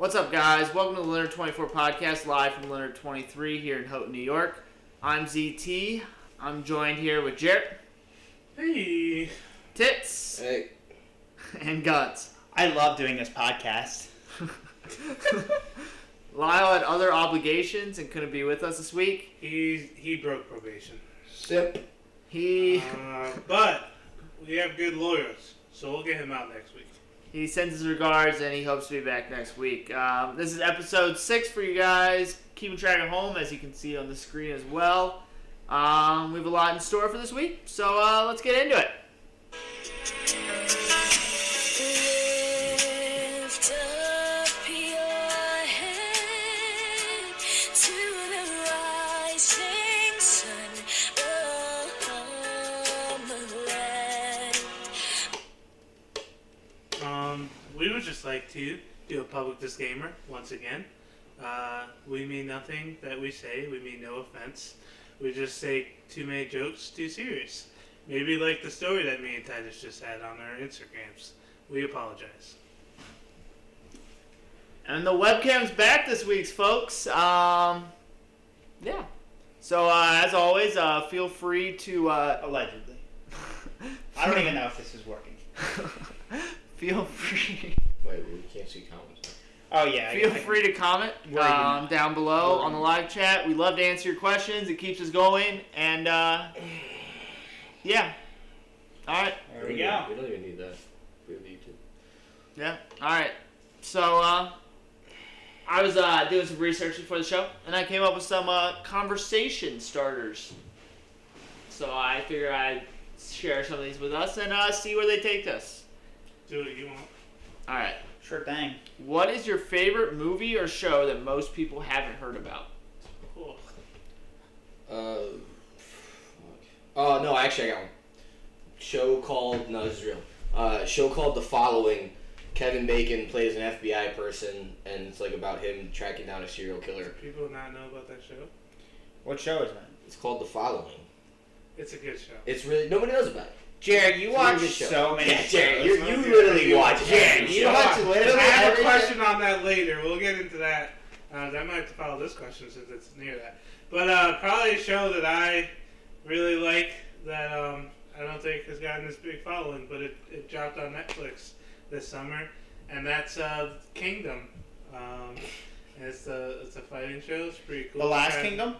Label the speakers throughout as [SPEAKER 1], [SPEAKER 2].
[SPEAKER 1] What's up, guys? Welcome to the Leonard 24 podcast, live from Leonard 23 here in Houghton, New York. I'm ZT. I'm joined here with Jarrett.
[SPEAKER 2] Hey.
[SPEAKER 1] Tits.
[SPEAKER 3] Hey.
[SPEAKER 1] And Guntz.
[SPEAKER 4] I love doing this podcast.
[SPEAKER 1] Lyle had other obligations and couldn't be with us this week.
[SPEAKER 2] He broke probation.
[SPEAKER 3] Sip.
[SPEAKER 2] But we have good lawyers, so we'll get him out next week.
[SPEAKER 1] He sends his regards and he hopes to be back next week. This is episode 6 for you guys. Keeping track at home, as you can see on the screen as well. We have a lot in store for this week, so let's get into it.
[SPEAKER 5] Lift up your head to the rising sun on the land.
[SPEAKER 2] We would just like to do a public disclaimer once again. We mean nothing that we say. We mean no offense. We just say too many jokes, too serious. Maybe like the story that me and Titus just had on our Instagrams. We apologize.
[SPEAKER 1] And the webcam's back this week, folks. Yeah. So, as always, feel free to...
[SPEAKER 4] Allegedly. I don't even know if this is working.
[SPEAKER 1] Feel free...
[SPEAKER 3] Wait, we can't see comments.
[SPEAKER 4] Oh, yeah.
[SPEAKER 1] Feel free to comment down below on the live chat. We love to answer your questions. It keeps us going. And, yeah. All right.
[SPEAKER 4] There we go.
[SPEAKER 3] We don't even need that. We don't need to.
[SPEAKER 1] Yeah. All right. So, I was doing some research before the show, and I came up with some conversation starters. So I figured I'd share some of these with us and see where they take us.
[SPEAKER 2] Do what you want.
[SPEAKER 1] All right.
[SPEAKER 4] Sure thing.
[SPEAKER 1] What is your favorite movie or show that most people haven't heard about?
[SPEAKER 2] Cool.
[SPEAKER 3] No, actually I got one. Show called The Following. Kevin Bacon plays an FBI person, and it's like about him tracking down a serial killer.
[SPEAKER 2] People not know about that show?
[SPEAKER 4] What show is that?
[SPEAKER 3] It's called The Following.
[SPEAKER 2] It's a good show.
[SPEAKER 3] It's really nobody knows about it.
[SPEAKER 4] Jared, you
[SPEAKER 3] It's a
[SPEAKER 4] watch
[SPEAKER 3] good show.
[SPEAKER 4] so many
[SPEAKER 3] Yeah, Jared,
[SPEAKER 4] shows.
[SPEAKER 3] you literally watch
[SPEAKER 4] Jared,
[SPEAKER 3] every
[SPEAKER 4] you
[SPEAKER 3] show.
[SPEAKER 4] watch literally
[SPEAKER 2] I have a
[SPEAKER 4] every
[SPEAKER 2] question on that later. We'll get into that. I might have to follow this question since it's near that. But probably a show that I really like that I don't think has gotten this big following, but it dropped on Netflix this summer, and that's Kingdom. And it's a fighting show. It's pretty cool.
[SPEAKER 4] The Last Kingdom?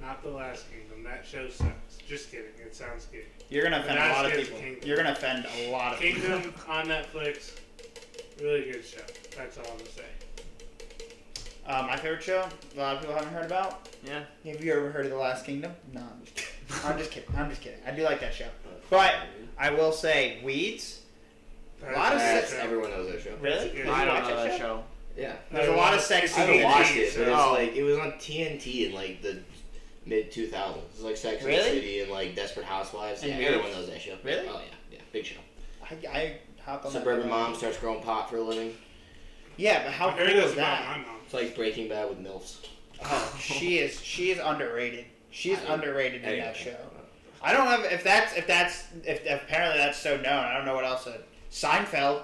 [SPEAKER 2] Not The Last Kingdom. That show sucks. Just kidding. It sounds good.
[SPEAKER 4] You're going to offend a lot of
[SPEAKER 2] That's
[SPEAKER 4] people.
[SPEAKER 2] Kingdom.
[SPEAKER 4] You're going to offend a lot of people.
[SPEAKER 2] Kingdom on Netflix. Really good show. That's all I'm going to say.
[SPEAKER 4] My favorite show, a lot of people haven't heard about.
[SPEAKER 1] Yeah.
[SPEAKER 4] Have you ever heard of The Last Kingdom? No, I'm just kidding. I'm just kidding. I do like that show. But I will say, Weeds. A lot of
[SPEAKER 3] Yes,
[SPEAKER 4] sex.
[SPEAKER 3] everyone knows that show.
[SPEAKER 4] Really?
[SPEAKER 2] Good.
[SPEAKER 4] Did you
[SPEAKER 1] I don't
[SPEAKER 4] watch
[SPEAKER 1] know
[SPEAKER 4] that
[SPEAKER 1] that
[SPEAKER 4] show?
[SPEAKER 1] show.
[SPEAKER 3] Yeah.
[SPEAKER 4] There's a lot of sex
[SPEAKER 3] I haven't
[SPEAKER 4] scenes.
[SPEAKER 3] watched it, but it's
[SPEAKER 1] Oh.
[SPEAKER 3] like it was on TNT in like the mid 2000s. It's like Sex and the
[SPEAKER 4] Really?
[SPEAKER 3] City and like Desperate Housewives.
[SPEAKER 4] And
[SPEAKER 3] Yeah,
[SPEAKER 4] you-
[SPEAKER 3] everyone knows that show.
[SPEAKER 4] Really?
[SPEAKER 3] Oh yeah, big show.
[SPEAKER 4] I hopped on that.
[SPEAKER 3] Suburban mom starts growing pot for a living.
[SPEAKER 4] Yeah, but how
[SPEAKER 2] I
[SPEAKER 4] cool
[SPEAKER 2] heard this
[SPEAKER 4] is
[SPEAKER 2] about
[SPEAKER 4] that?
[SPEAKER 2] my mom.
[SPEAKER 3] It's like Breaking Bad with MILFs.
[SPEAKER 4] Oh, she is underrated. She's underrated in that show.
[SPEAKER 3] I
[SPEAKER 4] I don't know if apparently that's so known. I don't know what else. Seinfeld.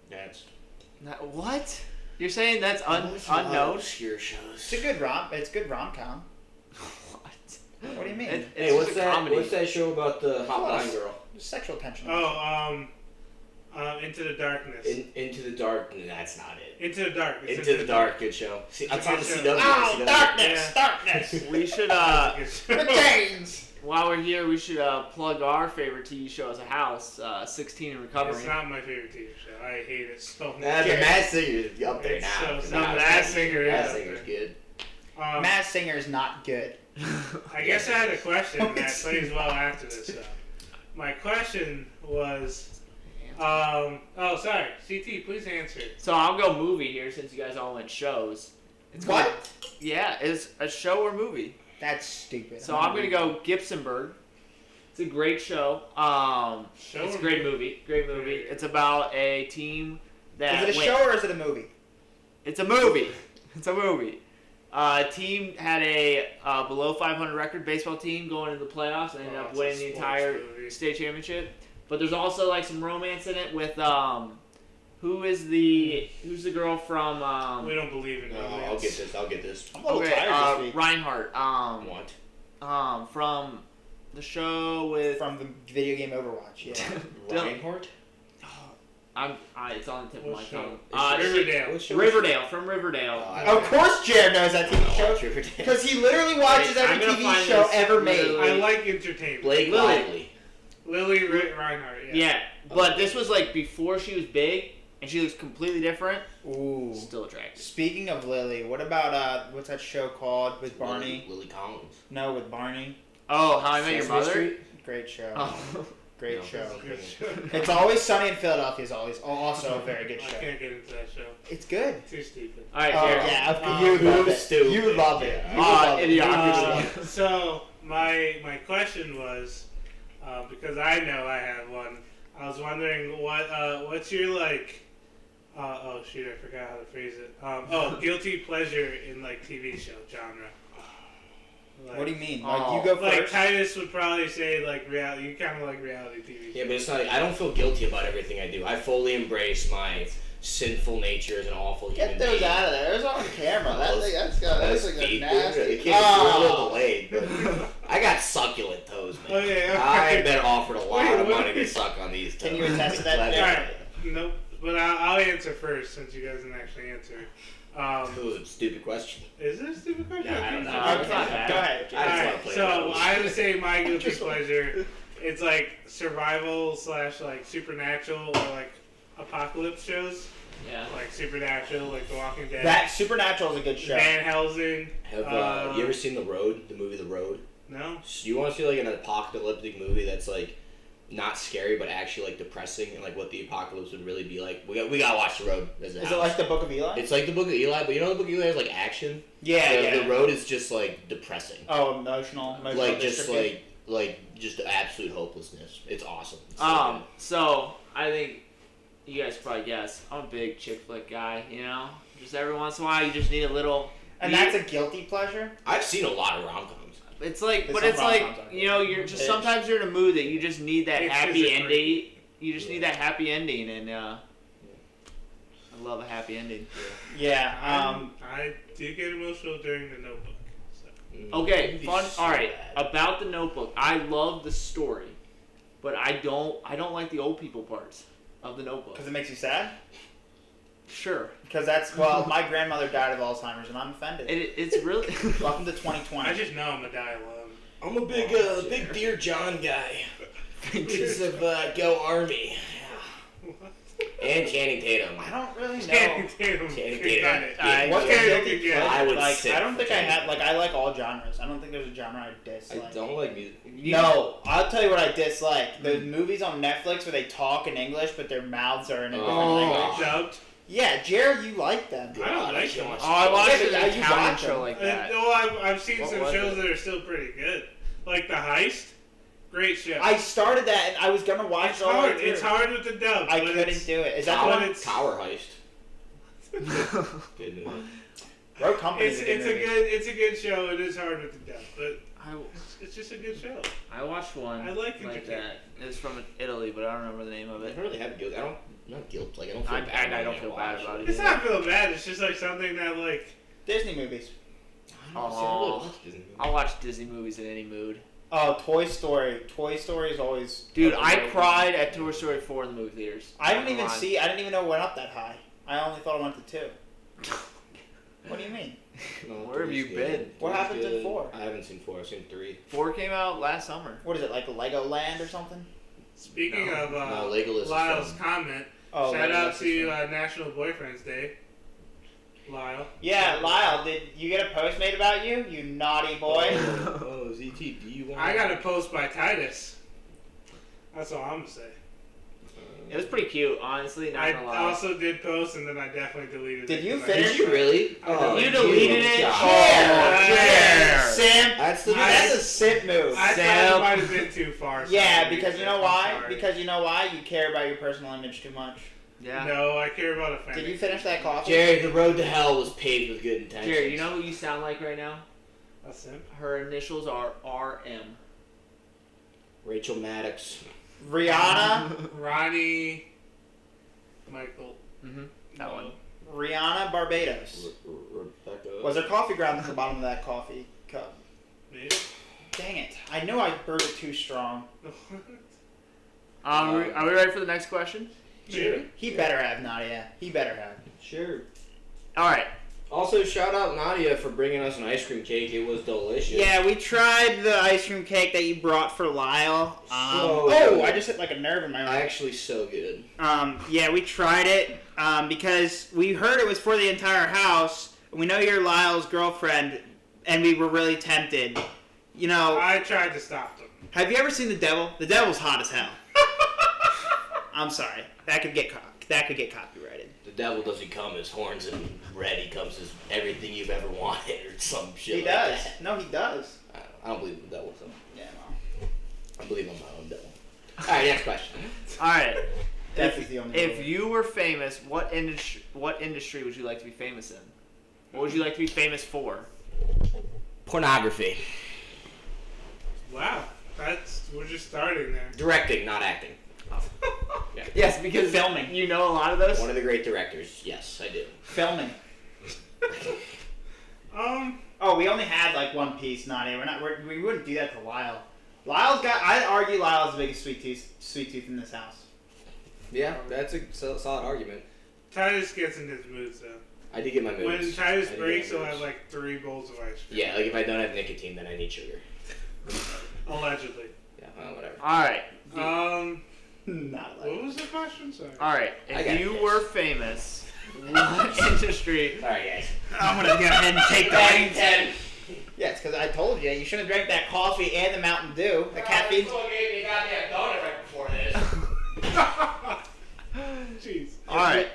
[SPEAKER 3] That's
[SPEAKER 1] What? You're saying that's
[SPEAKER 3] Those are
[SPEAKER 1] unknown?
[SPEAKER 3] obscure
[SPEAKER 4] It's
[SPEAKER 3] shows.
[SPEAKER 4] a good rom. It's good rom-com.
[SPEAKER 1] What?
[SPEAKER 4] What do you mean?
[SPEAKER 1] It's
[SPEAKER 3] Hey,
[SPEAKER 1] just
[SPEAKER 3] what's
[SPEAKER 1] a
[SPEAKER 3] that?
[SPEAKER 1] comedy.
[SPEAKER 3] What's that show about the hot
[SPEAKER 4] Plus.
[SPEAKER 3] blind girl?
[SPEAKER 4] Sexual tension.
[SPEAKER 2] Oh, Into the Darkness.
[SPEAKER 3] Into the Dark. That's not it.
[SPEAKER 2] Into the Dark. It's
[SPEAKER 3] Into the Dark. Good show. See,
[SPEAKER 2] It's
[SPEAKER 3] that's
[SPEAKER 2] a
[SPEAKER 3] on
[SPEAKER 2] good
[SPEAKER 3] the
[SPEAKER 2] show.
[SPEAKER 3] CW.
[SPEAKER 4] Oh,
[SPEAKER 3] CW.
[SPEAKER 4] darkness,
[SPEAKER 2] Yeah.
[SPEAKER 4] darkness.
[SPEAKER 1] We should,
[SPEAKER 4] Retains.
[SPEAKER 1] while we're here, we should plug our favorite TV show as a house, 16 and Recovering.
[SPEAKER 2] It's not my favorite TV show. I hate it so much.
[SPEAKER 3] Nah, the Masked Singer is up there
[SPEAKER 2] It's
[SPEAKER 3] now.
[SPEAKER 2] so
[SPEAKER 3] Nah,
[SPEAKER 2] sad. Masked Singer is
[SPEAKER 3] Masked
[SPEAKER 2] up
[SPEAKER 3] Singer's
[SPEAKER 2] there.
[SPEAKER 3] good.
[SPEAKER 4] Matt Singer's not good.
[SPEAKER 2] I guess I had a question that plays well after this stuff. My question was, sorry, CT, please answer.
[SPEAKER 1] So I'll go movie here since you guys all went shows. It's
[SPEAKER 4] What?
[SPEAKER 1] called- Yeah, it's a show or movie.
[SPEAKER 4] That's stupid.
[SPEAKER 1] So I'm gonna go Gibsonburg. It's a great show. It's a great movie. Great movie. It's about a team that.
[SPEAKER 4] Is it a show or is it a movie?
[SPEAKER 1] It's a movie. It's a movie. Team had a below 500 record baseball team going into the playoffs and ended up
[SPEAKER 2] it's a
[SPEAKER 1] winning the
[SPEAKER 2] sports
[SPEAKER 1] entire
[SPEAKER 2] movie.
[SPEAKER 1] state championship. But there's also like some romance in it with who's the girl from
[SPEAKER 2] We don't believe in
[SPEAKER 3] No,
[SPEAKER 2] romance.
[SPEAKER 3] I'll get this.
[SPEAKER 4] I'm a little
[SPEAKER 1] okay,
[SPEAKER 4] tired this week.
[SPEAKER 1] Reinhardt
[SPEAKER 3] What?
[SPEAKER 1] from the show with
[SPEAKER 4] From the video game Overwatch. Yeah.
[SPEAKER 3] Reinhardt?
[SPEAKER 1] it's on the tip of
[SPEAKER 2] What
[SPEAKER 1] my
[SPEAKER 2] show?
[SPEAKER 1] tongue.
[SPEAKER 2] Riverdale.
[SPEAKER 3] What show?
[SPEAKER 1] Riverdale from Riverdale.
[SPEAKER 4] Of course, Jared knows that TV show
[SPEAKER 3] Watch Riverdale.
[SPEAKER 4] because he literally watches
[SPEAKER 1] Wait,
[SPEAKER 4] every
[SPEAKER 1] I'm gonna
[SPEAKER 4] TV
[SPEAKER 1] find
[SPEAKER 4] show
[SPEAKER 1] this
[SPEAKER 4] ever made.
[SPEAKER 1] literally-
[SPEAKER 2] I like entertainment.
[SPEAKER 3] Blake
[SPEAKER 1] Lily.
[SPEAKER 3] Lively.
[SPEAKER 2] Lily Reinhardt, yeah.
[SPEAKER 1] Yeah, but this was like before she was big, and she looks completely different.
[SPEAKER 4] Ooh.
[SPEAKER 1] Still attractive.
[SPEAKER 4] Speaking of Lily, what about what's that show called with Barney?
[SPEAKER 3] Lily Collins.
[SPEAKER 4] No, with Barney.
[SPEAKER 1] Oh, How I Met Your
[SPEAKER 3] Sesame
[SPEAKER 1] Mother.
[SPEAKER 3] Street?
[SPEAKER 4] Great show.
[SPEAKER 1] Oh.
[SPEAKER 4] Great
[SPEAKER 3] No,
[SPEAKER 4] show.
[SPEAKER 3] okay.
[SPEAKER 2] Good show.
[SPEAKER 4] It's Always Sunny in Philadelphia is also a very good
[SPEAKER 2] I
[SPEAKER 4] show.
[SPEAKER 2] can't get into that show.
[SPEAKER 4] It's good.
[SPEAKER 2] Too stupid.
[SPEAKER 1] All right,
[SPEAKER 4] Oh
[SPEAKER 1] Jared.
[SPEAKER 4] yeah, you would love it.
[SPEAKER 3] stupid.
[SPEAKER 4] You would love it.
[SPEAKER 3] Yeah.
[SPEAKER 4] You would love it.
[SPEAKER 1] Idiocracy.
[SPEAKER 2] So my question was, because I know I have one. I was wondering what's your like. Oh shoot! I forgot how to phrase it. Guilty pleasure in like TV show genre. Like,
[SPEAKER 4] What do you mean?
[SPEAKER 1] Oh.
[SPEAKER 4] Like you go
[SPEAKER 2] Like
[SPEAKER 4] first.
[SPEAKER 2] Titus would probably say like reality. You kind of like reality TV.
[SPEAKER 3] Yeah, but it's not. I don't feel guilty about everything I do. I fully embrace my sinful nature as an awful human
[SPEAKER 4] Get those
[SPEAKER 3] being.
[SPEAKER 4] out of there. There's on camera.
[SPEAKER 3] That's
[SPEAKER 4] like a
[SPEAKER 3] deep.
[SPEAKER 4] nasty.
[SPEAKER 3] It can't be a little delayed, but I got succulent toes, man.
[SPEAKER 2] Okay.
[SPEAKER 3] I've been offered a lot
[SPEAKER 2] Wait,
[SPEAKER 3] of
[SPEAKER 2] what?
[SPEAKER 3] money to suck on these toes.
[SPEAKER 4] Can you attest to that,
[SPEAKER 3] Glad
[SPEAKER 4] Jared?
[SPEAKER 2] Alright. Nope. But I'll answer first since you guys didn't actually answer.
[SPEAKER 3] It was a stupid question.
[SPEAKER 2] Is it a stupid question?
[SPEAKER 3] Yeah, I don't know.
[SPEAKER 1] It's
[SPEAKER 4] Okay,
[SPEAKER 1] not bad.
[SPEAKER 4] go ahead.
[SPEAKER 3] I just
[SPEAKER 2] Alright,
[SPEAKER 3] want to play
[SPEAKER 2] so
[SPEAKER 3] those.
[SPEAKER 2] I would say my guilty pleasure, it's like survival / like supernatural or like apocalypse shows,
[SPEAKER 1] Yeah.
[SPEAKER 2] like Supernatural, like The Walking Dead,
[SPEAKER 4] That Supernatural is a good show.
[SPEAKER 2] Van Helsing.
[SPEAKER 3] Have you ever seen The Road? The movie The Road?
[SPEAKER 2] No.
[SPEAKER 3] So you want to see like an apocalyptic movie that's like not scary but actually like depressing and like what the apocalypse would really be like? We gotta watch The Road as a
[SPEAKER 4] Is
[SPEAKER 3] house.
[SPEAKER 4] it like the Book of Eli?
[SPEAKER 3] It's like the Book of Eli, but you know the Book of Eli has like action.
[SPEAKER 4] Yeah,
[SPEAKER 3] The Road is just like depressing.
[SPEAKER 4] Oh, emotional
[SPEAKER 3] Like just
[SPEAKER 4] dystrophy.
[SPEAKER 3] like just absolute hopelessness. It's awesome. It's so good.
[SPEAKER 1] So I think you guys probably guess I'm a big chick flick guy. You know, just every once in a while you just need a little.
[SPEAKER 4] And that's a guilty pleasure.
[SPEAKER 3] I've seen a lot of rom-coms.
[SPEAKER 1] It's like,
[SPEAKER 4] There's
[SPEAKER 1] but
[SPEAKER 4] some
[SPEAKER 1] it's like,
[SPEAKER 4] rom-coms out
[SPEAKER 1] you know, you're just
[SPEAKER 4] Bitch.
[SPEAKER 1] sometimes you're in a mood that you just need that
[SPEAKER 2] It's
[SPEAKER 1] happy
[SPEAKER 2] just a
[SPEAKER 1] ending. You just need that happy ending, and I love a happy ending.
[SPEAKER 4] Yeah.
[SPEAKER 2] I do get emotional during The Notebook. So.
[SPEAKER 1] Okay,
[SPEAKER 3] Movie's
[SPEAKER 1] fun.
[SPEAKER 3] so
[SPEAKER 1] All right,
[SPEAKER 3] bad.
[SPEAKER 1] about the Notebook. I love the story, but I don't like the old people parts of the Notebook.
[SPEAKER 4] Because it makes you sad.
[SPEAKER 1] Sure,
[SPEAKER 4] Because that's my grandmother died of Alzheimer's, and I'm offended.
[SPEAKER 1] it's really.
[SPEAKER 4] Welcome to 2020.
[SPEAKER 2] I just know I'm gonna die alone.
[SPEAKER 3] I'm a big Dear John guy. Pictures of Go Army. And Channing Tatum.
[SPEAKER 4] I don't really know.
[SPEAKER 2] Channing Tatum.
[SPEAKER 3] Channing
[SPEAKER 2] Good
[SPEAKER 3] Tatum.
[SPEAKER 2] night.
[SPEAKER 3] Yeah.
[SPEAKER 4] What's
[SPEAKER 2] Channing
[SPEAKER 4] a guilty
[SPEAKER 2] Tatum, yeah.
[SPEAKER 4] pleasure?
[SPEAKER 3] I would
[SPEAKER 4] like.
[SPEAKER 3] sit
[SPEAKER 4] I don't think
[SPEAKER 3] for
[SPEAKER 4] I have.
[SPEAKER 3] Channing
[SPEAKER 4] Like I like all genres. I don't think there's a genre I dislike.
[SPEAKER 3] I don't like music.
[SPEAKER 4] No, I'll tell you what I dislike. The movies on Netflix where they talk in English but their mouths are in a different
[SPEAKER 3] Oh.
[SPEAKER 4] language.
[SPEAKER 2] Dubbed.
[SPEAKER 4] Yeah, Jared, you like them.
[SPEAKER 2] I don't like
[SPEAKER 3] can't
[SPEAKER 2] them.
[SPEAKER 3] watch
[SPEAKER 1] Oh, I watched
[SPEAKER 4] Yeah, but
[SPEAKER 1] an
[SPEAKER 4] you
[SPEAKER 1] Italian
[SPEAKER 4] watch
[SPEAKER 1] show
[SPEAKER 4] them.
[SPEAKER 1] like that.
[SPEAKER 2] Well, I've seen
[SPEAKER 1] What
[SPEAKER 2] some
[SPEAKER 1] was
[SPEAKER 2] shows
[SPEAKER 1] it?
[SPEAKER 2] that are still pretty good, like The Heist. Great show.
[SPEAKER 4] I started that and I was gonna watch
[SPEAKER 2] It's
[SPEAKER 4] it all the
[SPEAKER 2] hard.
[SPEAKER 4] way through.
[SPEAKER 2] It's hard with the dub.
[SPEAKER 4] I
[SPEAKER 2] but
[SPEAKER 4] couldn't
[SPEAKER 2] it's-
[SPEAKER 4] do it. Is that the
[SPEAKER 2] Tower-
[SPEAKER 4] one?
[SPEAKER 2] it's-
[SPEAKER 3] Tower Heist. Good movie.
[SPEAKER 4] Road Company.
[SPEAKER 2] It's a good show. It is hard with the dub, but
[SPEAKER 1] I,
[SPEAKER 2] it's just a good show.
[SPEAKER 1] I watched one
[SPEAKER 2] I like
[SPEAKER 1] like
[SPEAKER 2] entertainment.
[SPEAKER 1] that. It's from Italy, but I don't remember the name of
[SPEAKER 3] I
[SPEAKER 1] it.
[SPEAKER 3] don't really have guilt. Not guilt. Like I don't feel
[SPEAKER 1] I
[SPEAKER 3] bad.
[SPEAKER 1] don't
[SPEAKER 3] when
[SPEAKER 1] feel
[SPEAKER 3] watch
[SPEAKER 1] bad about it.
[SPEAKER 2] It's not feeling bad. It's just like something that like
[SPEAKER 4] Disney movies.
[SPEAKER 3] I don't see how
[SPEAKER 1] Oh.
[SPEAKER 3] to watch Disney movies.
[SPEAKER 1] I'll watch Disney movies in any mood.
[SPEAKER 4] Oh, Toy Story. Toy Story is always.
[SPEAKER 1] Dude, I cried at Toy Story 4 in the movie theaters.
[SPEAKER 4] I didn't even
[SPEAKER 1] Come on.
[SPEAKER 4] see. I didn't even know it went up that high. I only thought it went to 2. What do you mean?
[SPEAKER 3] No,
[SPEAKER 1] Where have
[SPEAKER 3] three's
[SPEAKER 1] you
[SPEAKER 3] good.
[SPEAKER 1] been?
[SPEAKER 4] What
[SPEAKER 3] Three's
[SPEAKER 4] happened to
[SPEAKER 3] good.
[SPEAKER 4] 4?
[SPEAKER 3] I haven't seen 4. I've seen 3.
[SPEAKER 1] 4 came out last summer.
[SPEAKER 4] What is it, like Legoland or something?
[SPEAKER 2] speaking
[SPEAKER 1] No.
[SPEAKER 2] of
[SPEAKER 3] No, Legolas is
[SPEAKER 2] Lyle's
[SPEAKER 3] fun.
[SPEAKER 2] comment.
[SPEAKER 4] Oh,
[SPEAKER 2] Shout out
[SPEAKER 4] Legolas
[SPEAKER 2] to
[SPEAKER 4] is fun.
[SPEAKER 2] National Boyfriend's Day. Lyle.
[SPEAKER 4] Yeah, Lyle, did you get a post made about you? You naughty boy.
[SPEAKER 3] Oh, ZT, do you want?
[SPEAKER 2] I got a post by Titus. That's all I'm gonna say.
[SPEAKER 1] It was pretty cute, honestly. Not
[SPEAKER 2] I
[SPEAKER 1] gonna lie.
[SPEAKER 2] also did post, and then I definitely deleted it.
[SPEAKER 4] Did you
[SPEAKER 2] 'cause I-
[SPEAKER 4] finish?
[SPEAKER 3] Did you really?
[SPEAKER 2] Oh,
[SPEAKER 1] you deleted it?
[SPEAKER 3] God.
[SPEAKER 4] Yeah. Simp.
[SPEAKER 3] That's the.
[SPEAKER 4] Dude, that's a simp move.
[SPEAKER 2] I thought
[SPEAKER 1] Sam.
[SPEAKER 2] it might have been too far. so
[SPEAKER 4] Yeah,
[SPEAKER 2] I
[SPEAKER 4] because
[SPEAKER 2] deleted
[SPEAKER 4] you
[SPEAKER 2] it.
[SPEAKER 4] know
[SPEAKER 2] I'm
[SPEAKER 4] why?
[SPEAKER 2] sorry.
[SPEAKER 4] Because you know why? You care about your personal image too much.
[SPEAKER 1] Yeah.
[SPEAKER 2] No, I care about a family.
[SPEAKER 4] Did you finish that coffee?
[SPEAKER 3] Jerry, the road to hell was paved with good intentions.
[SPEAKER 1] Jerry, you know who you sound like right now?
[SPEAKER 2] A simp?
[SPEAKER 1] Her initials are RM.
[SPEAKER 3] Rachel Maddox.
[SPEAKER 4] Rihanna.
[SPEAKER 2] Ronnie. Michael.
[SPEAKER 1] Mm-hmm. That one.
[SPEAKER 4] Rihanna, Barbados.
[SPEAKER 3] Rebecca.
[SPEAKER 4] Was there coffee grounds at the bottom of that coffee cup?
[SPEAKER 2] Maybe.
[SPEAKER 4] Dang it. I know I brewed it too strong.
[SPEAKER 1] Are we ready for the next question?
[SPEAKER 2] Sure.
[SPEAKER 4] He better have, Nadia. He better have.
[SPEAKER 3] Sure.
[SPEAKER 1] All right.
[SPEAKER 3] Also, shout out Nadia for bringing us an ice cream cake. It was delicious.
[SPEAKER 4] Yeah, we tried the ice cream cake that you brought for Lyle.
[SPEAKER 3] So good.
[SPEAKER 4] I just hit like a nerve in my eye.
[SPEAKER 3] Actually, so good.
[SPEAKER 4] Yeah, we tried it because we heard it was for the entire house. We know you're Lyle's girlfriend, and we were really tempted. You know,
[SPEAKER 2] I tried to stop them.
[SPEAKER 4] have you ever seen The Devil? The Devil's hot as hell. I'm sorry, that could get copyrighted.
[SPEAKER 3] The devil doesn't come as horns and red. He comes as everything you've ever wanted or some shit.
[SPEAKER 4] He
[SPEAKER 3] like
[SPEAKER 4] does.
[SPEAKER 3] that.
[SPEAKER 4] No, he does.
[SPEAKER 3] I don't believe in the devil, so
[SPEAKER 4] Yeah, no.
[SPEAKER 3] I believe I'm my own devil. All right, next question.
[SPEAKER 1] All right.
[SPEAKER 4] Death is the only
[SPEAKER 1] If
[SPEAKER 4] rule.
[SPEAKER 1] you were famous, what industry would you like to be famous in? What would you like to be famous for?
[SPEAKER 3] Pornography.
[SPEAKER 2] Wow. We're just starting there.
[SPEAKER 3] Directing, not acting.
[SPEAKER 1] Yes, because
[SPEAKER 4] Filming.
[SPEAKER 1] You know a lot of those.
[SPEAKER 3] One of the great directors. Yes, I do.
[SPEAKER 4] Filming. Oh, we only had like one piece, Nadia. We wouldn't do that to Lyle. I'd argue Lyle's the biggest sweet tooth in this house.
[SPEAKER 3] Yeah, that's a solid argument.
[SPEAKER 2] Titus gets in his moods though.
[SPEAKER 3] I did get my moods.
[SPEAKER 2] When Titus
[SPEAKER 3] I did
[SPEAKER 2] breaks,
[SPEAKER 3] get my
[SPEAKER 2] he'll have
[SPEAKER 3] moods.
[SPEAKER 2] like 3 bowls of ice cream.
[SPEAKER 3] Yeah, like if I don't have nicotine, then I need sugar.
[SPEAKER 2] Allegedly.
[SPEAKER 3] Yeah, whatever.
[SPEAKER 1] All right.
[SPEAKER 4] Not
[SPEAKER 2] What was the question? Sorry.
[SPEAKER 1] All right.
[SPEAKER 3] I got
[SPEAKER 1] If you
[SPEAKER 3] this.
[SPEAKER 1] were famous, what industry?
[SPEAKER 3] All right, guys.
[SPEAKER 4] I'm gonna go ahead and take that.
[SPEAKER 3] 10.
[SPEAKER 4] Yeah, it's because I told you should have drank that coffee and the Mountain Dew. The caffeine.
[SPEAKER 3] gave me a goddamn donut right before this.
[SPEAKER 2] Jeez.
[SPEAKER 1] All right.